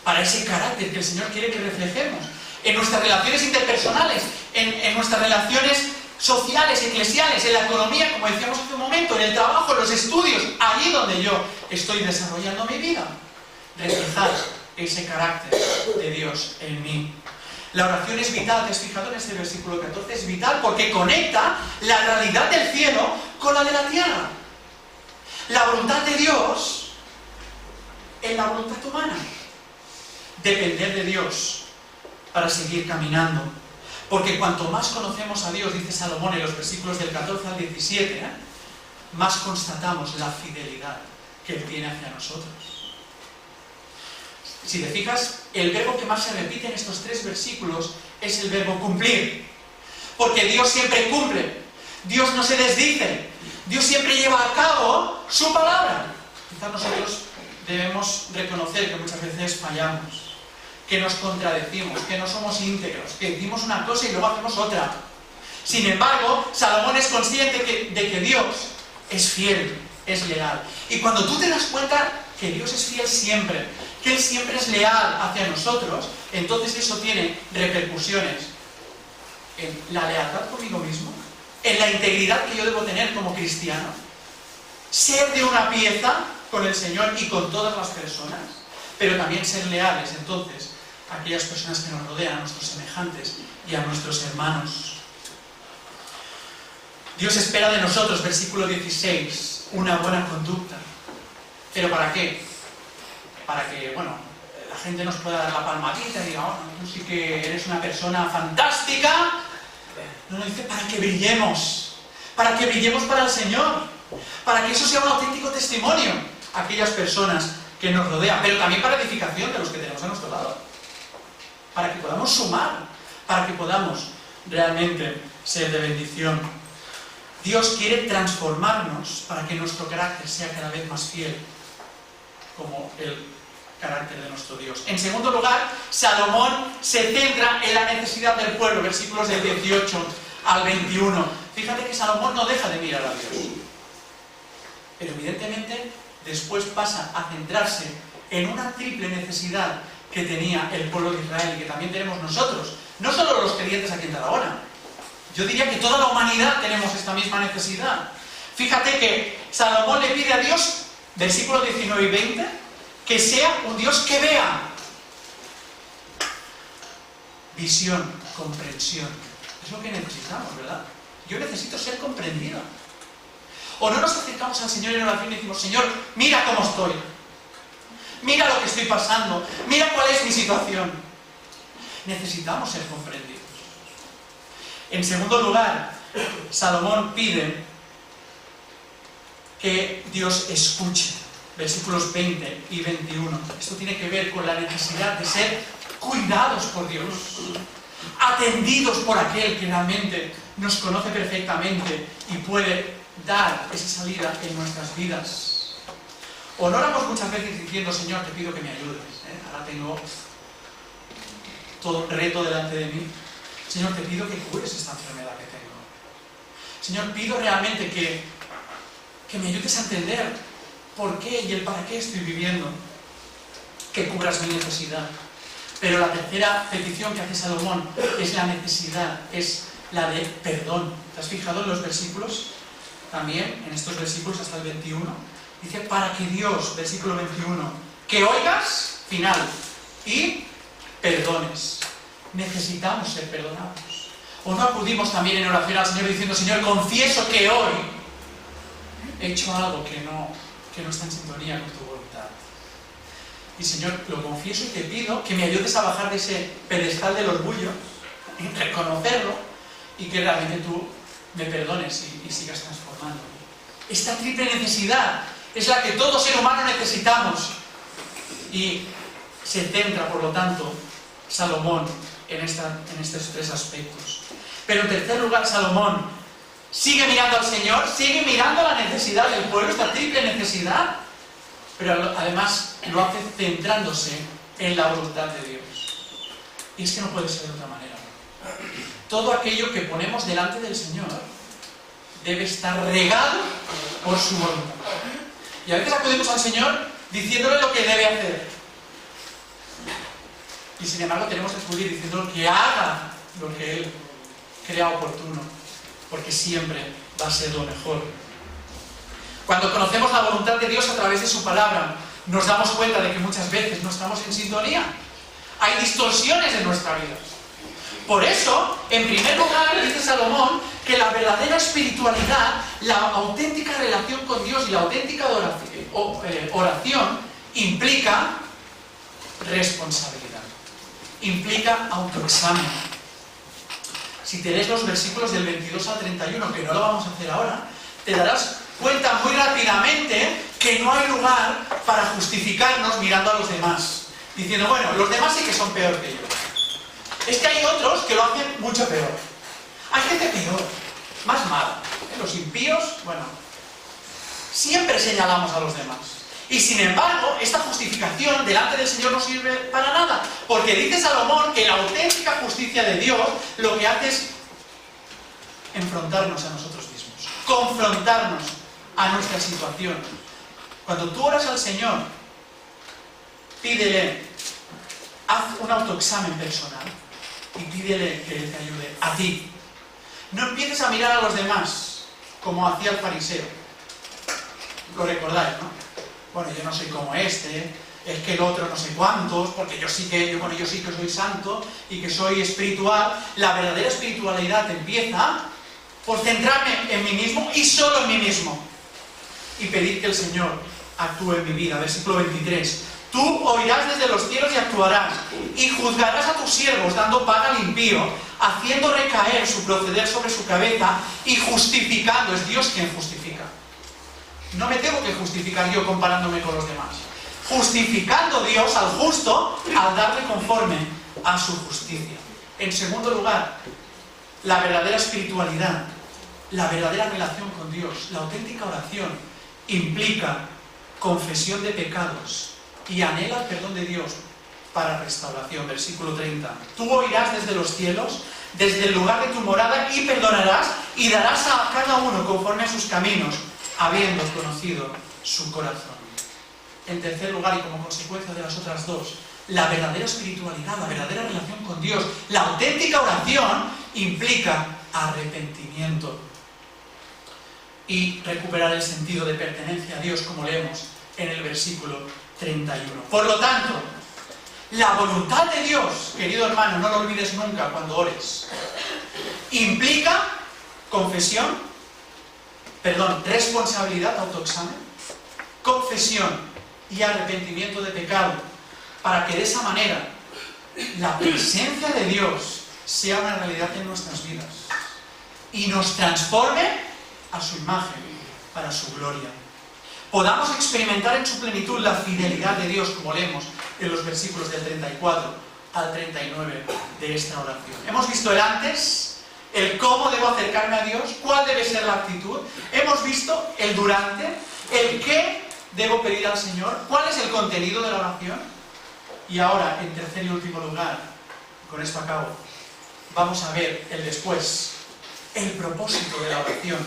Para ese carácter que el Señor quiere que reflejemos. En nuestras relaciones interpersonales, en nuestras relaciones sociales, eclesiales, en la economía, como decíamos hace un momento, en el trabajo, en los estudios, allí donde yo estoy desarrollando mi vida. Reflejar ese carácter de Dios en mí. La oración es vital, ¿te has fijado en este versículo 14? Es vital porque conecta la realidad del cielo con la de la tierra. La voluntad de Dios en la voluntad humana. Depender de Dios para seguir caminando. Porque cuanto más conocemos a Dios, dice Salomón en los versículos del 14 al 17, más constatamos la fidelidad que Él tiene hacia nosotros. Si te fijas, el verbo que más se repite en estos tres versículos es el verbo cumplir. Porque Dios siempre cumple. Dios no se desdice. Dios siempre lleva a cabo su palabra. Quizás nosotros debemos reconocer que muchas veces fallamos, que nos contradecimos, que no somos íntegros, que decimos una cosa y luego hacemos otra. Sin embargo, Salomón es consciente de que Dios es fiel, es leal. Y cuando tú te das cuenta que Dios es fiel siempre, que Él siempre es leal hacia nosotros, entonces eso tiene repercusiones en la lealtad conmigo mismo, en la integridad que yo debo tener como cristiano, ser de una pieza con el Señor y con todas las personas, pero también ser leales entonces a aquellas personas que nos rodean, a nuestros semejantes y a nuestros hermanos. Dios espera de nosotros, versículo 16, una buena conducta. ¿Pero para qué? Para que, bueno, la gente nos pueda dar la palmadita y diga, oh, tú sí que eres una persona fantástica. No, dice para que brillemos para el Señor, para que eso sea un auténtico testimonio a aquellas personas que nos rodean, pero también para edificación de los que tenemos a nuestro lado, para que podamos sumar, para que podamos realmente ser de bendición. Dios quiere transformarnos para que nuestro carácter sea cada vez más fiel, como el carácter de nuestro Dios. En segundo lugar, Salomón se centra en la necesidad del pueblo, versículos del 18 al 21. Fíjate que Salomón no deja de mirar a Dios, pero evidentemente después pasa a centrarse en una triple necesidad que tenía el pueblo de Israel y que también tenemos nosotros, no solo los creyentes aquí en Tarragona. Yo diría que toda la humanidad tenemos esta misma necesidad. Fíjate que Salomón le pide a Dios, versículos 19 y 20, que sea un Dios que vea. Visión, comprensión. Es lo que necesitamos, ¿verdad? Yo necesito ser comprendido. O no nos acercamos al Señor en oración y decimos, Señor, mira cómo estoy. Mira lo que estoy pasando. Mira cuál es mi situación. Necesitamos ser comprendidos. En segundo lugar, Salomón pide que Dios escuche. Versículos 20 y 21. Esto tiene que ver con la necesidad de ser cuidados por Dios, atendidos por aquel que realmente nos conoce perfectamente y puede dar esa salida en nuestras vidas. Oramos muchas veces diciendo, Señor, te pido que me ayudes. Ahora tengo todo el reto delante de mí. Señor, te pido que cures esta enfermedad que tengo. Señor, pido realmente que me ayudes a entender por qué y el para qué estoy viviendo, que cubras mi necesidad. Pero la tercera petición que hace Salomón es la necesidad, es la de perdón. ¿Te has fijado en los versículos? También, en estos versículos hasta el 21, dice, para que Dios, versículo 21, que oigas, final, y perdones. Necesitamos ser perdonados. O no acudimos también en oración al Señor diciendo, Señor, confieso que hoy he hecho algo que no está en sintonía con tu voluntad. Y Señor, lo confieso y te pido que me ayudes a bajar de ese pedestal del orgullo, reconocerlo y que realmente tú me perdones y sigas transformando. Esta triple necesidad es la que todo ser humano necesitamos. Y se centra, por lo tanto, Salomón en estos tres aspectos. Pero en tercer lugar, Salomón sigue mirando al Señor, sigue mirando la necesidad del pueblo, esta triple necesidad, pero además lo hace centrándose en la voluntad de Dios. Y es que no puede ser de otra manera. Todo aquello que ponemos delante del Señor debe estar regado por su voluntad. Y a veces acudimos al Señor diciéndole lo que debe hacer. Y sin embargo tenemos que acudir diciéndole que haga lo que Él crea oportuno, porque siempre va a ser lo mejor. Cuando conocemos la voluntad de Dios a través de su palabra, nos damos cuenta de que muchas veces no estamos en sintonía. Hay distorsiones en nuestra vida. Por eso, en primer lugar, dice Salomón que la verdadera espiritualidad, la auténtica relación con Dios y la auténtica oración implica responsabilidad, implica autoexamen. Si te lees los versículos del 22 al 31, que no lo vamos a hacer ahora, te darás cuenta muy rápidamente que no hay lugar para justificarnos mirando a los demás, diciendo, bueno, los demás sí que son peor que yo. Es que hay otros que lo hacen mucho peor. Hay gente peor, más mala. Los impíos, bueno, siempre señalamos a los demás. Y sin embargo, esta justificación delante del Señor no sirve para nada, porque dice Salomón que la auténtica justicia de Dios lo que hace es enfrentarnos a nosotros mismos, confrontarnos a nuestra situación. Cuando tú oras al Señor, pídele, haz un autoexamen personal y pídele que Él te ayude a ti. No empieces a mirar a los demás como hacía el fariseo. Lo recordáis, ¿no? Bueno, yo no soy como este, es que el otro no sé cuántos, porque yo sí que soy santo y que soy espiritual. La verdadera espiritualidad empieza por centrarme en mí mismo y solo en mí mismo. Y pedir que el Señor actúe en mi vida. Versículo 23. Tú oirás desde los cielos y actuarás, y juzgarás a tus siervos, dando paga al impío, haciendo recaer su proceder sobre su cabeza y justificando. Es Dios quien justifica. No me tengo que justificar yo comparándome con los demás. Justificando Dios al justo al darle conforme a su justicia. En segundo lugar, la verdadera espiritualidad, la verdadera relación con Dios, la auténtica oración, implica confesión de pecados y anhela el perdón de Dios para restauración. Versículo 30. Tú oirás desde los cielos, desde el lugar de tu morada, y perdonarás y darás a cada uno conforme a sus caminos, habiendo conocido su corazón. En tercer lugar, y como consecuencia de las otras dos, la verdadera espiritualidad, la verdadera relación con Dios, la auténtica oración implica arrepentimiento y recuperar el sentido de pertenencia a Dios, como leemos en el versículo 31. Por lo tanto, la voluntad de Dios, querido hermano, no lo olvides nunca cuando ores, implica responsabilidad, autoexamen, confesión y arrepentimiento de pecado, para que de esa manera la presencia de Dios sea una realidad en nuestras vidas y nos transforme a su imagen, para su gloria. Podamos experimentar en su plenitud la fidelidad de Dios, como leemos en los versículos del 34 al 39 de esta oración. Hemos visto el antes, el cómo debo acercarme a Dios, cuál debe ser la actitud. Hemos visto el durante, el qué debo pedir al Señor, cuál es el contenido de la oración. Y ahora, en tercer y último lugar, con esto acabo, vamos a ver el después, el propósito de la oración,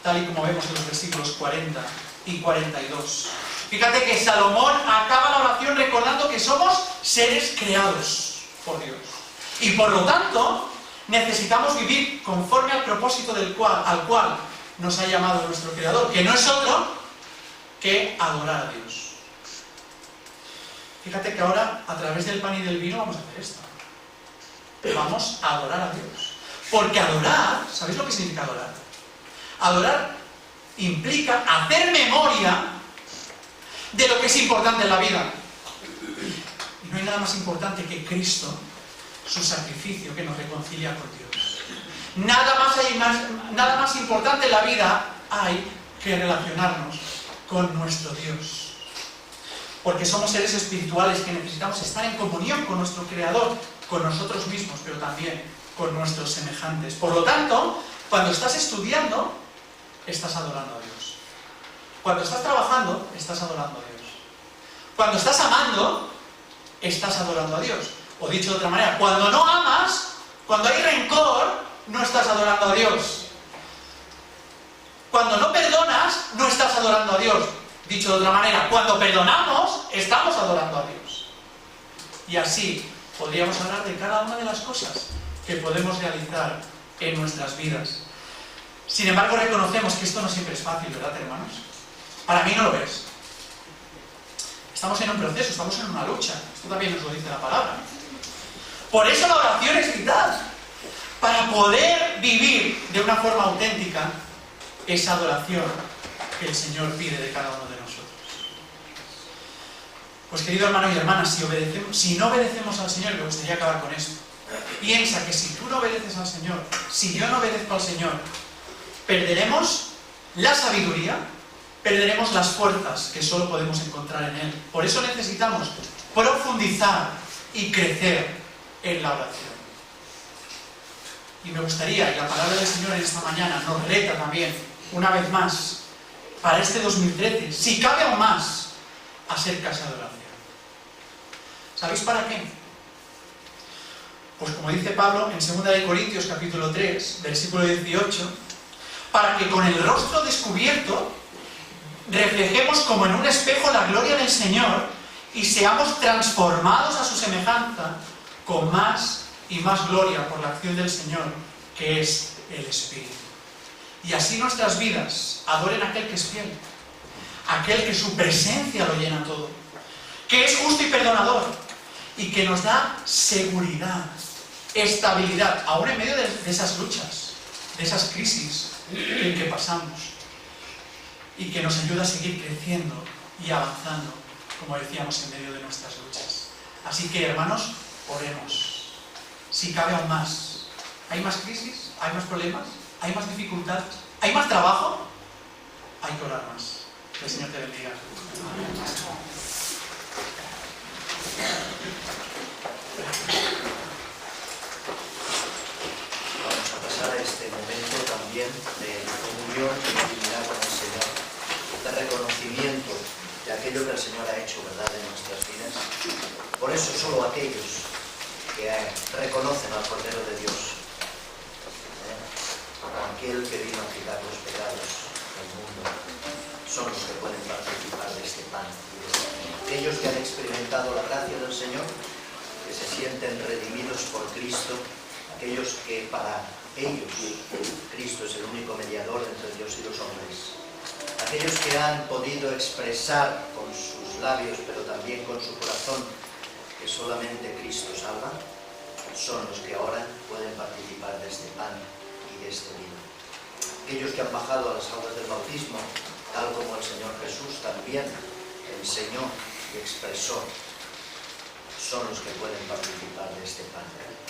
tal y como vemos en los versículos 40 y 42. Fíjate que Salomón acaba la oración recordando que somos seres creados por Dios. Y por lo tanto, necesitamos vivir conforme al propósito al cual nos ha llamado nuestro Creador, que no es otro que adorar a Dios. Fíjate que ahora, a través del pan y del vino, vamos a hacer esto. Vamos a adorar a Dios. Porque adorar, ¿sabéis lo que significa adorar? Adorar implica hacer memoria de lo que es importante en la vida. Y no hay nada más importante que Cristo, su sacrificio que nos reconcilia con Dios. Nada más importante en la vida hay que relacionarnos con nuestro Dios. Porque somos seres espirituales que necesitamos estar en comunión con nuestro Creador, con nosotros mismos, pero también con nuestros semejantes. Por lo tanto, cuando estás estudiando, estás adorando a Dios. Cuando estás trabajando, estás adorando a Dios. Cuando estás amando, estás adorando a Dios. O dicho de otra manera, cuando no amas, cuando hay rencor, no estás adorando a Dios. Cuando no perdonas, no estás adorando a Dios. Dicho de otra manera, cuando perdonamos, estamos adorando a Dios. Y así podríamos hablar de cada una de las cosas que podemos realizar en nuestras vidas. Sin embargo, reconocemos que esto no siempre es fácil, ¿verdad, hermanos? Para mí no lo es. Estamos en un proceso, estamos en una lucha. Esto también nos lo dice la palabra. Por eso la oración es vital. Para poder vivir de una forma auténtica esa adoración que el Señor pide de cada uno de nosotros. Pues querido hermano y hermana, si no obedecemos al Señor, me gustaría acabar con esto. Piensa que si tú no obedeces al Señor, si yo no obedezco al Señor, perderemos la sabiduría, perderemos las fuerzas que solo podemos encontrar en Él. Por eso necesitamos profundizar y crecer en la oración. Y me gustaría, y la palabra del Señor en esta mañana nos reta también, una vez más, para este 2013, si cabe aún más, a ser casa de oración. ¿Sabéis para qué? Pues como dice Pablo en 2 de Corintios capítulo 3, versículo 18, para que con el rostro descubierto reflejemos como en un espejo la gloria del Señor y seamos transformados a su semejanza con más y más gloria por la acción del Señor, que es el Espíritu. Y así nuestras vidas adoren a aquel que es fiel, aquel que su presencia lo llena todo, que es justo y perdonador, y que nos da seguridad, estabilidad, aún en medio de esas luchas, de esas crisis en que pasamos, y que nos ayuda a seguir creciendo y avanzando, como decíamos, en medio de nuestras luchas. Así que, hermanos, oremos. Si cabe aún más. ¿Hay más crisis? ¿Hay más problemas? ¿Hay más dificultades? ¿Hay más trabajo? Hay que orar más. Que el Señor te bendiga. Vamos a pasar a este momento también de comunión y intimidad con el Señor, de reconocimiento de aquello que el Señor ha hecho, ¿verdad?, en nuestras vidas. Por eso solo aquellos que reconocen al Cordero de Dios, aquel que vino a quitar los pecados del mundo, son los que pueden participar de este pan. Aquellos que han experimentado la gracia del Señor, que se sienten redimidos por Cristo, aquellos que para ellos Cristo es el único mediador entre Dios y los hombres, aquellos que han podido expresar con sus labios, pero también con su corazón, que solamente Cristo salva, son los que ahora pueden participar de este pan y de este vino. Aquellos que han bajado a las aguas del bautismo, tal como el Señor Jesús también enseñó y expresó, son los que pueden participar de este pan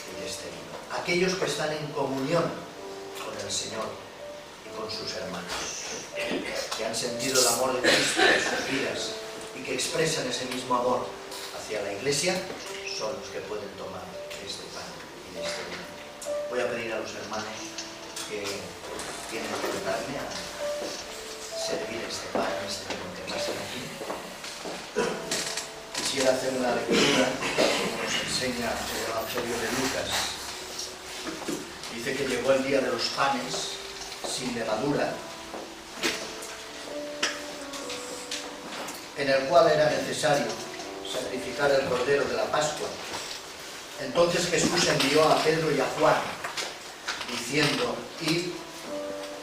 y de este vino. Aquellos que están en comunión con el Señor y con sus hermanos, que han sentido el amor de Cristo en sus vidas y que expresan ese mismo amor hacia la Iglesia, son los que pueden tomar este pan y de este vino. Voy a pedir a los hermanos que tienen que ayudarme a servir este pan y este vino que pasen aquí. Quisiera hacer una lectura como nos enseña el Evangelio de Lucas. Dice que llegó el día de los panes sin levadura, en el cual era necesario sacrificar el cordero de la Pascua. Entonces Jesús envió a Pedro y a Juan, diciendo: id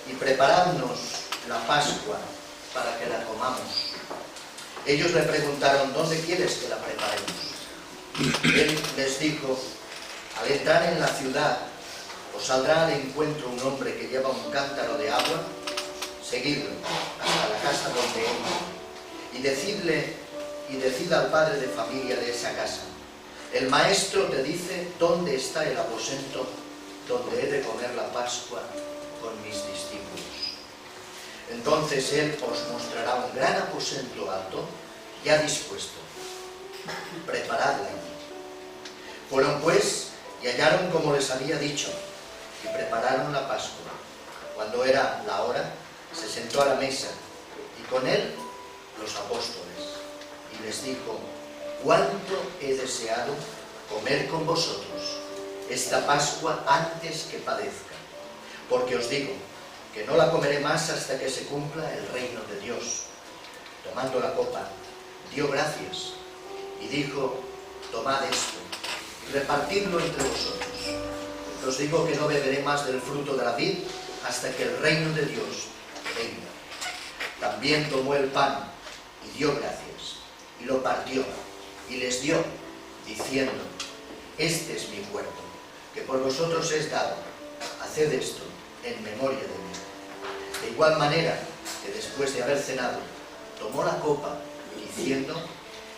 y preparadnos la Pascua para que la comamos. Ellos le preguntaron: ¿dónde quieres que la preparemos? Él les dijo: al entrar en la ciudad, os saldrá al encuentro un hombre que lleva un cántaro de agua, seguidlo hasta la casa donde entre, y decid al padre de familia de esa casa: el maestro te dice dónde está el aposento donde he de comer la Pascua con mis discípulos. Entonces él os mostrará un gran aposento alto, ya dispuesto. Preparadla allí. Fueron pues y hallaron como les había dicho, y prepararon la Pascua. Cuando era la hora, se sentó a la mesa, y con él los apóstoles, y les dijo: cuánto he deseado comer con vosotros esta Pascua antes que padezca, porque os digo que no la comeré más hasta que se cumpla el reino de Dios. Tomando la copa, dio gracias, y dijo: tomad esto, y repartidlo entre vosotros. Os digo que no beberé más del fruto de la vid hasta que el reino de Dios venga. También tomó el pan, y dio gracias, y lo partió, y les dio, diciendo: este es mi cuerpo, que por vosotros es dado. Haced esto en memoria de mí. De igual manera que después de haber cenado, tomó la copa, diciendo: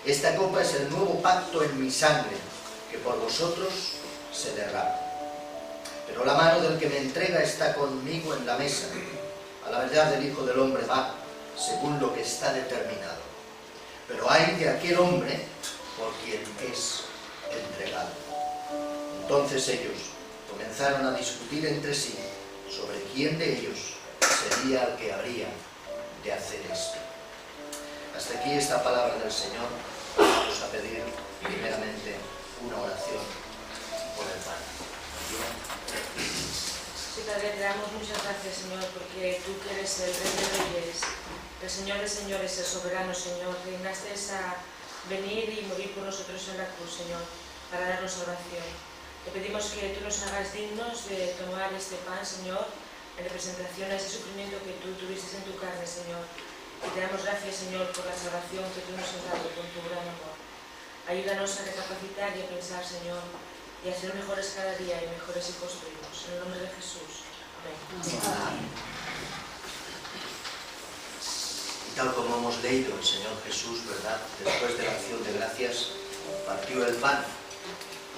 esta copa es el nuevo pacto en mi sangre, que por vosotros se derrama. Pero la mano del que me entrega está conmigo en la mesa. A la verdad del Hijo del Hombre va según lo que está determinado. Pero hay de aquel hombre por quien es entregado. Entonces ellos comenzaron a discutir entre sí sobre quién de ellos sería el que habría de hacer esto. Hasta aquí esta palabra del Señor. Vamos a pedir primeramente una oración por el pan. Sí, Padre, te damos muchas gracias, Señor, porque tú que eres el Rey de Reyes, el Señor de Señores, el Soberano, Señor, dignaste a venir y morir por nosotros en la cruz, Señor, para darnos salvación. Te pedimos que tú nos hagas dignos de tomar este pan, Señor, en representación a ese sufrimiento que tú tuviste en tu carne, Señor. Y te damos gracias, Señor, por la salvación que tú nos has dado con tu gran amor. Ayúdanos a recapacitar y a pensar, Señor, y a ser mejores cada día y mejores hijos tuyos. En el nombre de Jesús. Amén. Y tal como hemos leído, el Señor Jesús, ¿verdad?, después de la acción de gracias, partió el pan,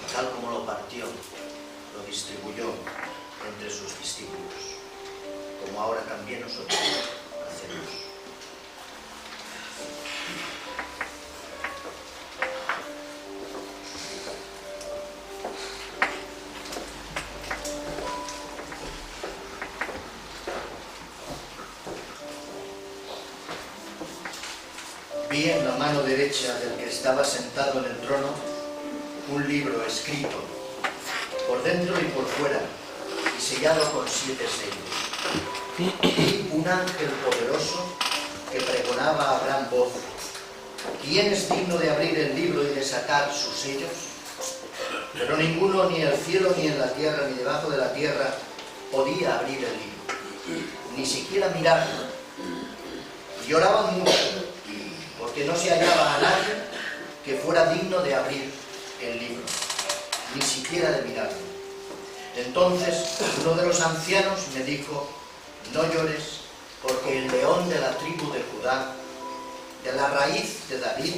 y tal como lo partió, lo distribuyó entre sus discípulos, como ahora también nosotros hacemos. Vi en la mano derecha del que estaba sentado en el trono un libro escrito por dentro y por fuera y sellado con 7 sellos. Vi un ángel poderoso que pregonaba a gran voz: ¿quién es digno de abrir el libro y desatar sus sellos? Pero ninguno, ni en el cielo, ni en la tierra, ni debajo de la tierra, podía abrir el libro, ni siquiera mirarlo. Y lloraban mucho, porque no se hallaba a nadie que fuera digno de abrir el libro, ni siquiera de mirarlo. Entonces uno de los ancianos me dijo: no llores, porque el león de la tribu de Judá, de la raíz de David,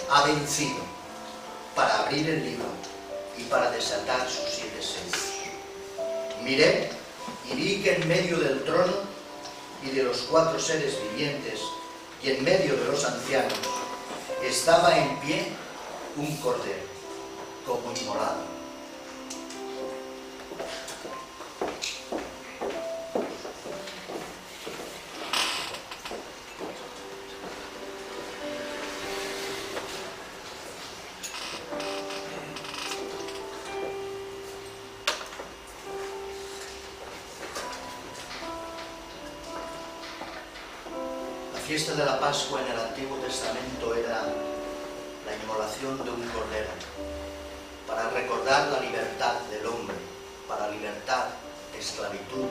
ha vencido para abrir el libro y para desatar sus 7 sellos. Miré y vi que en medio del trono y de los 4 seres vivientes y en medio de los ancianos estaba en pie un cordero, como inmolado. La fiesta de la Pascua en el Antiguo Testamento era la inmolación de un cordero para recordar la libertad del hombre, para libertad de esclavitud,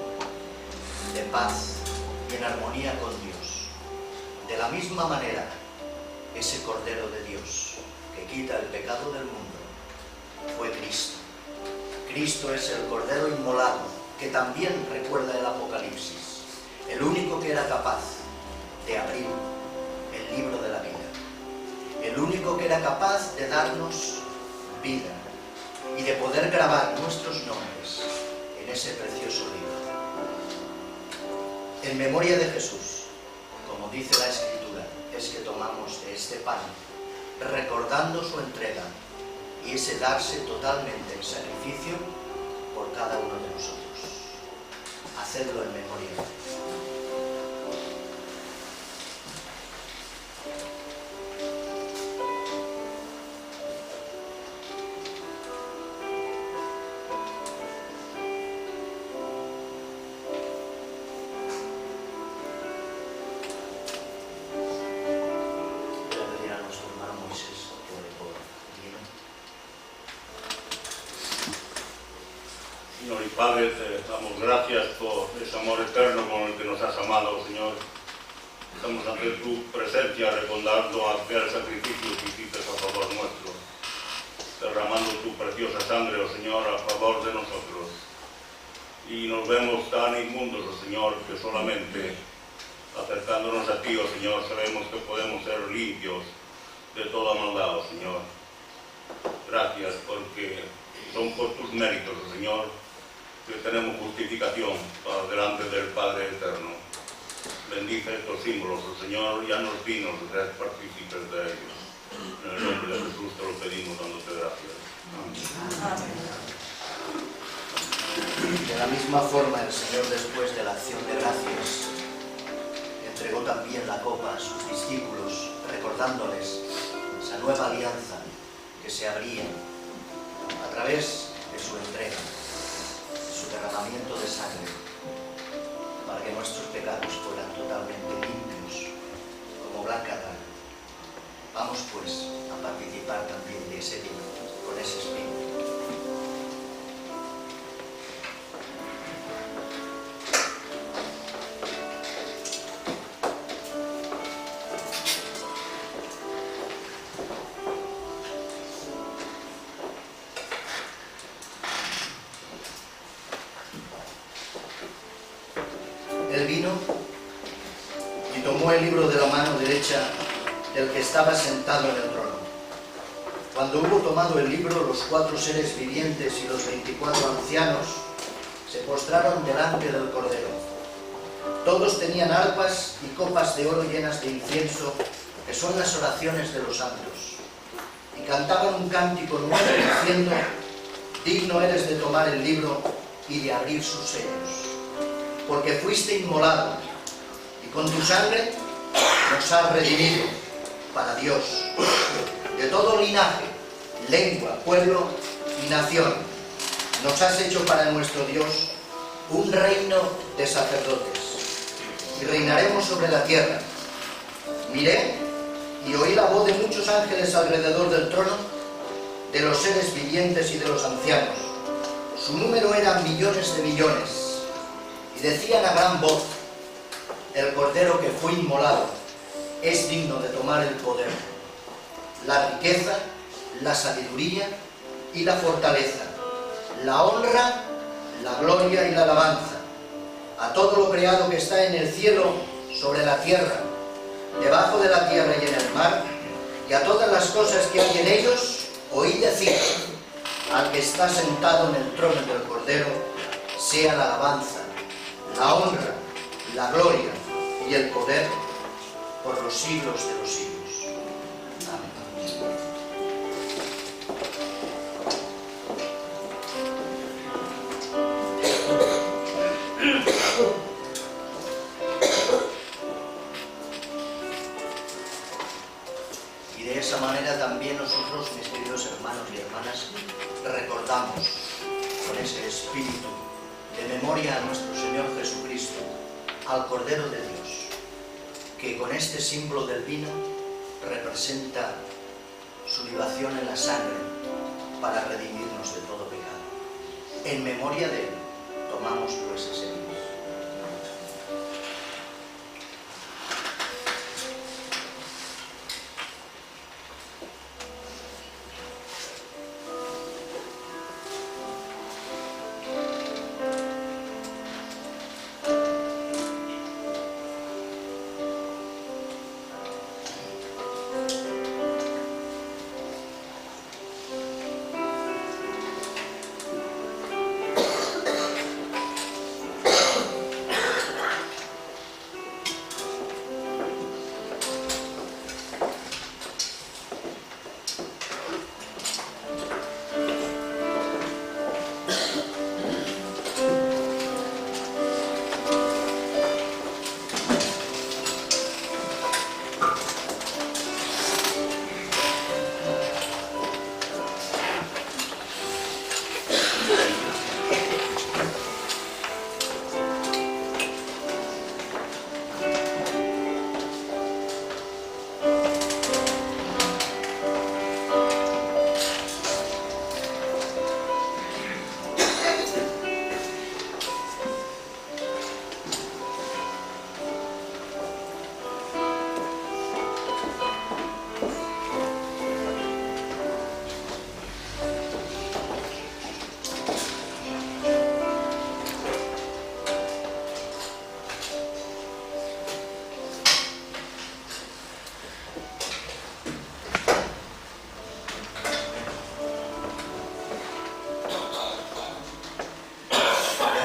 de paz y en armonía con Dios. De la misma manera, ese Cordero de Dios que quita el pecado del mundo fue Cristo. Cristo es el Cordero inmolado que también recuerda el Apocalipsis, el único que era capaz de abrir el libro de la vida, el único que era capaz de darnos vida y de poder grabar nuestros nombres en ese precioso libro. En memoria de Jesús, como dice la Escritura, es que tomamos de este pan, recordando su entrega y ese darse totalmente en sacrificio por cada uno de nosotros. Hacedlo en memoria de Él. Señor y Padre, te damos gracias por ese amor eterno con el que nos has amado, Señor. Estamos ante tu presencia recordando aquel sacrificio que hiciste a favor nuestro, derramando tu preciosa sangre, oh Señor, a favor de nosotros. Y nos vemos tan inmundos, oh Señor, que solamente acercándonos a ti, oh Señor, sabemos que podemos ser limpios de toda maldad, oh Señor. Gracias porque son por tus méritos, oh Señor, que tenemos justificación para delante del Padre Eterno. Bendice estos símbolos, oh Señor, y haznos dignos de ser partícipes de ellos. En el nombre de Jesús te lo pedimos dándote gracias. Amén. De la misma forma, el Señor, después de la acción de gracias, entregó también la copa a sus discípulos, recordándoles esa nueva alianza que se abría a través de su entrega, su derramamiento de sangre, para que nuestros pecados fueran totalmente limpios, como blanca lana. Vamos pues a participar también de ese vino, con ese espíritu. tomó el libro de la mano derecha del que estaba sentado en el trono. Cuando hubo tomado el libro, los 4 seres vivientes y los 24 ancianos se postraron delante del Cordero. Todos tenían arpas y copas de oro llenas de incienso, que son las oraciones de los santos, y cantaban un cántico nuevo diciendo: digno eres de tomar el libro y de abrir sus sellos, porque fuiste inmolado, y con tu sangre nos has redimido para Dios, de todo linaje, lengua, pueblo y nación. Nos has hecho para nuestro Dios un reino de sacerdotes, y reinaremos sobre la tierra. Miré y oí la voz de muchos ángeles alrededor del trono, de los seres vivientes y de los ancianos. Su número era millones de millones, y decían a gran voz: el Cordero que fue inmolado es digno de tomar el poder, la riqueza, la sabiduría y la fortaleza, la honra, la gloria y la alabanza, a todo lo creado que está en el cielo, sobre la tierra, debajo de la tierra y en el mar, y a todas las cosas que hay en ellos. Oí decir: al que está sentado en el trono del Cordero sea la alabanza, la honra, la gloria y el poder por los siglos de los siglos. Amén. Y de esa manera también nosotros, mis queridos hermanos y hermanas, recordamos con ese espíritu de memoria a nuestro Señor Jesucristo, al Cordero de Dios, que con este símbolo del vino representa su libación en la sangre para redimirnos de todo pecado. En memoria de Él tomamos pues ese vino.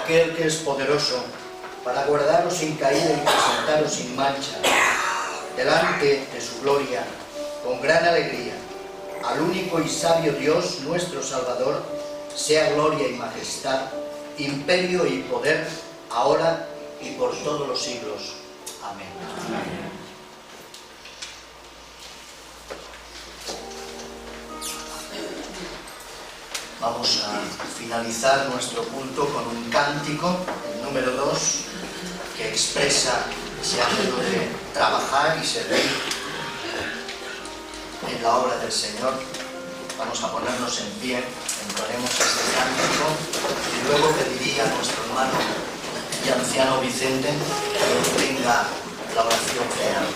Aquel que es poderoso para guardaros sin caída y presentaros sin mancha delante de su gloria con gran alegría. Al único y sabio Dios, nuestro Salvador, sea gloria y majestad, imperio y poder, ahora y por todos los siglos. Amén. Amén. Vamos a finalizar nuestro culto con un cántico, el número 2, que expresa ese ánimo de trabajar y servir en la obra del Señor. Vamos a ponernos en pie, entonemos este cántico y luego pediría a nuestro hermano y anciano Vicente que nos brinda la oración final.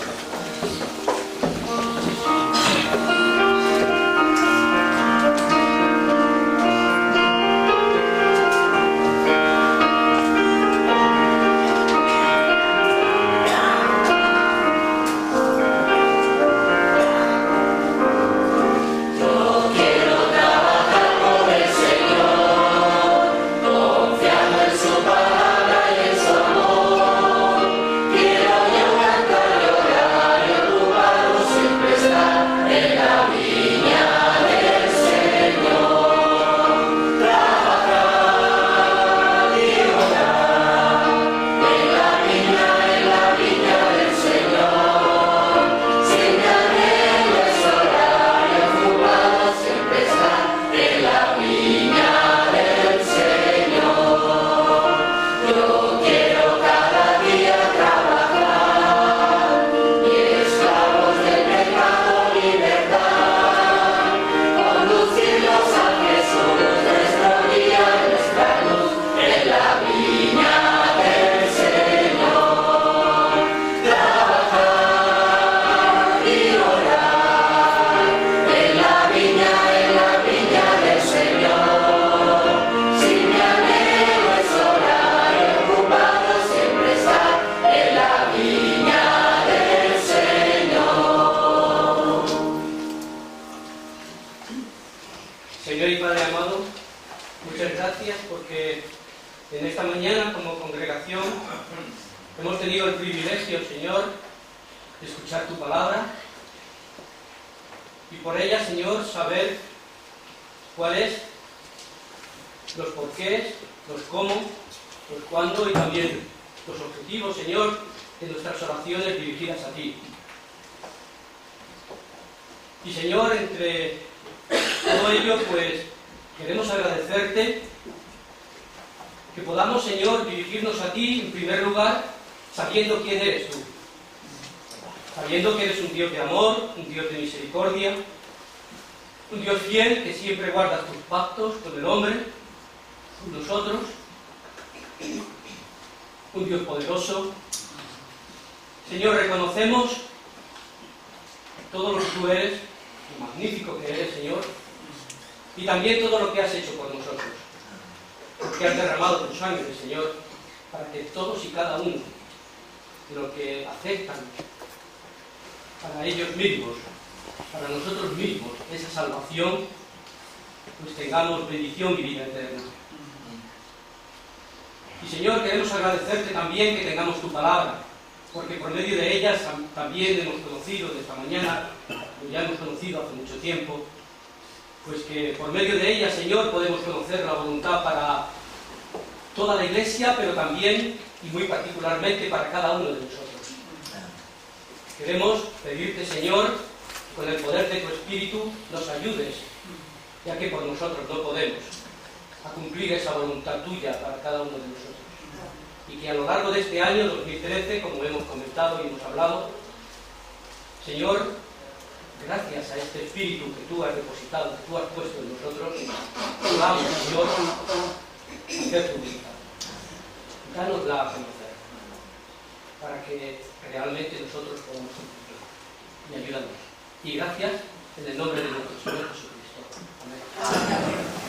En esta mañana, como congregación, hemos tenido el privilegio, Señor, de escuchar tu palabra y por ella, Señor, saber cuáles, los porqués, los cómo, los cuándo y también los objetivos, Señor, de nuestras oraciones dirigidas a ti. Y, Señor, entre todo ello, pues, queremos agradecerte que podamos, Señor, dirigirnos a ti, en primer lugar, sabiendo quién eres tú. Sabiendo que eres un Dios de amor, un Dios de misericordia, un Dios fiel que siempre guarda tus pactos con el hombre, con nosotros, un Dios poderoso. Señor, reconocemos todo lo que tú eres, lo magnífico que eres, Señor, y también todo lo que has hecho por nosotros, porque has derramado tu sangre, Señor, para que todos y cada uno de los que aceptan para ellos mismos, para nosotros mismos, esa salvación, pues tengamos bendición y vida eterna. Y, Señor, queremos agradecerte también que tengamos tu palabra, porque por medio de ellas también hemos conocido de esta mañana, lo ya hemos conocido hace mucho tiempo, pues que por medio de ellas, Señor, podemos conocer la voluntad para toda la Iglesia, pero también y muy particularmente para cada uno de nosotros. Queremos pedirte, Señor, con el poder de tu Espíritu nos ayudes, ya que por nosotros no podemos, a cumplir esa voluntad tuya para cada uno de nosotros. Y que a lo largo de este año 2013, como hemos comentado y hemos hablado, Señor, gracias a este Espíritu que tú has depositado, que tú has puesto en nosotros, podamos, Señor, hacer tu voluntad. Dánosla a conocer, para que realmente nosotros podamos cumplirla. Y ayúdanos. Y gracias en el nombre de nuestro Señor Jesucristo. Amén.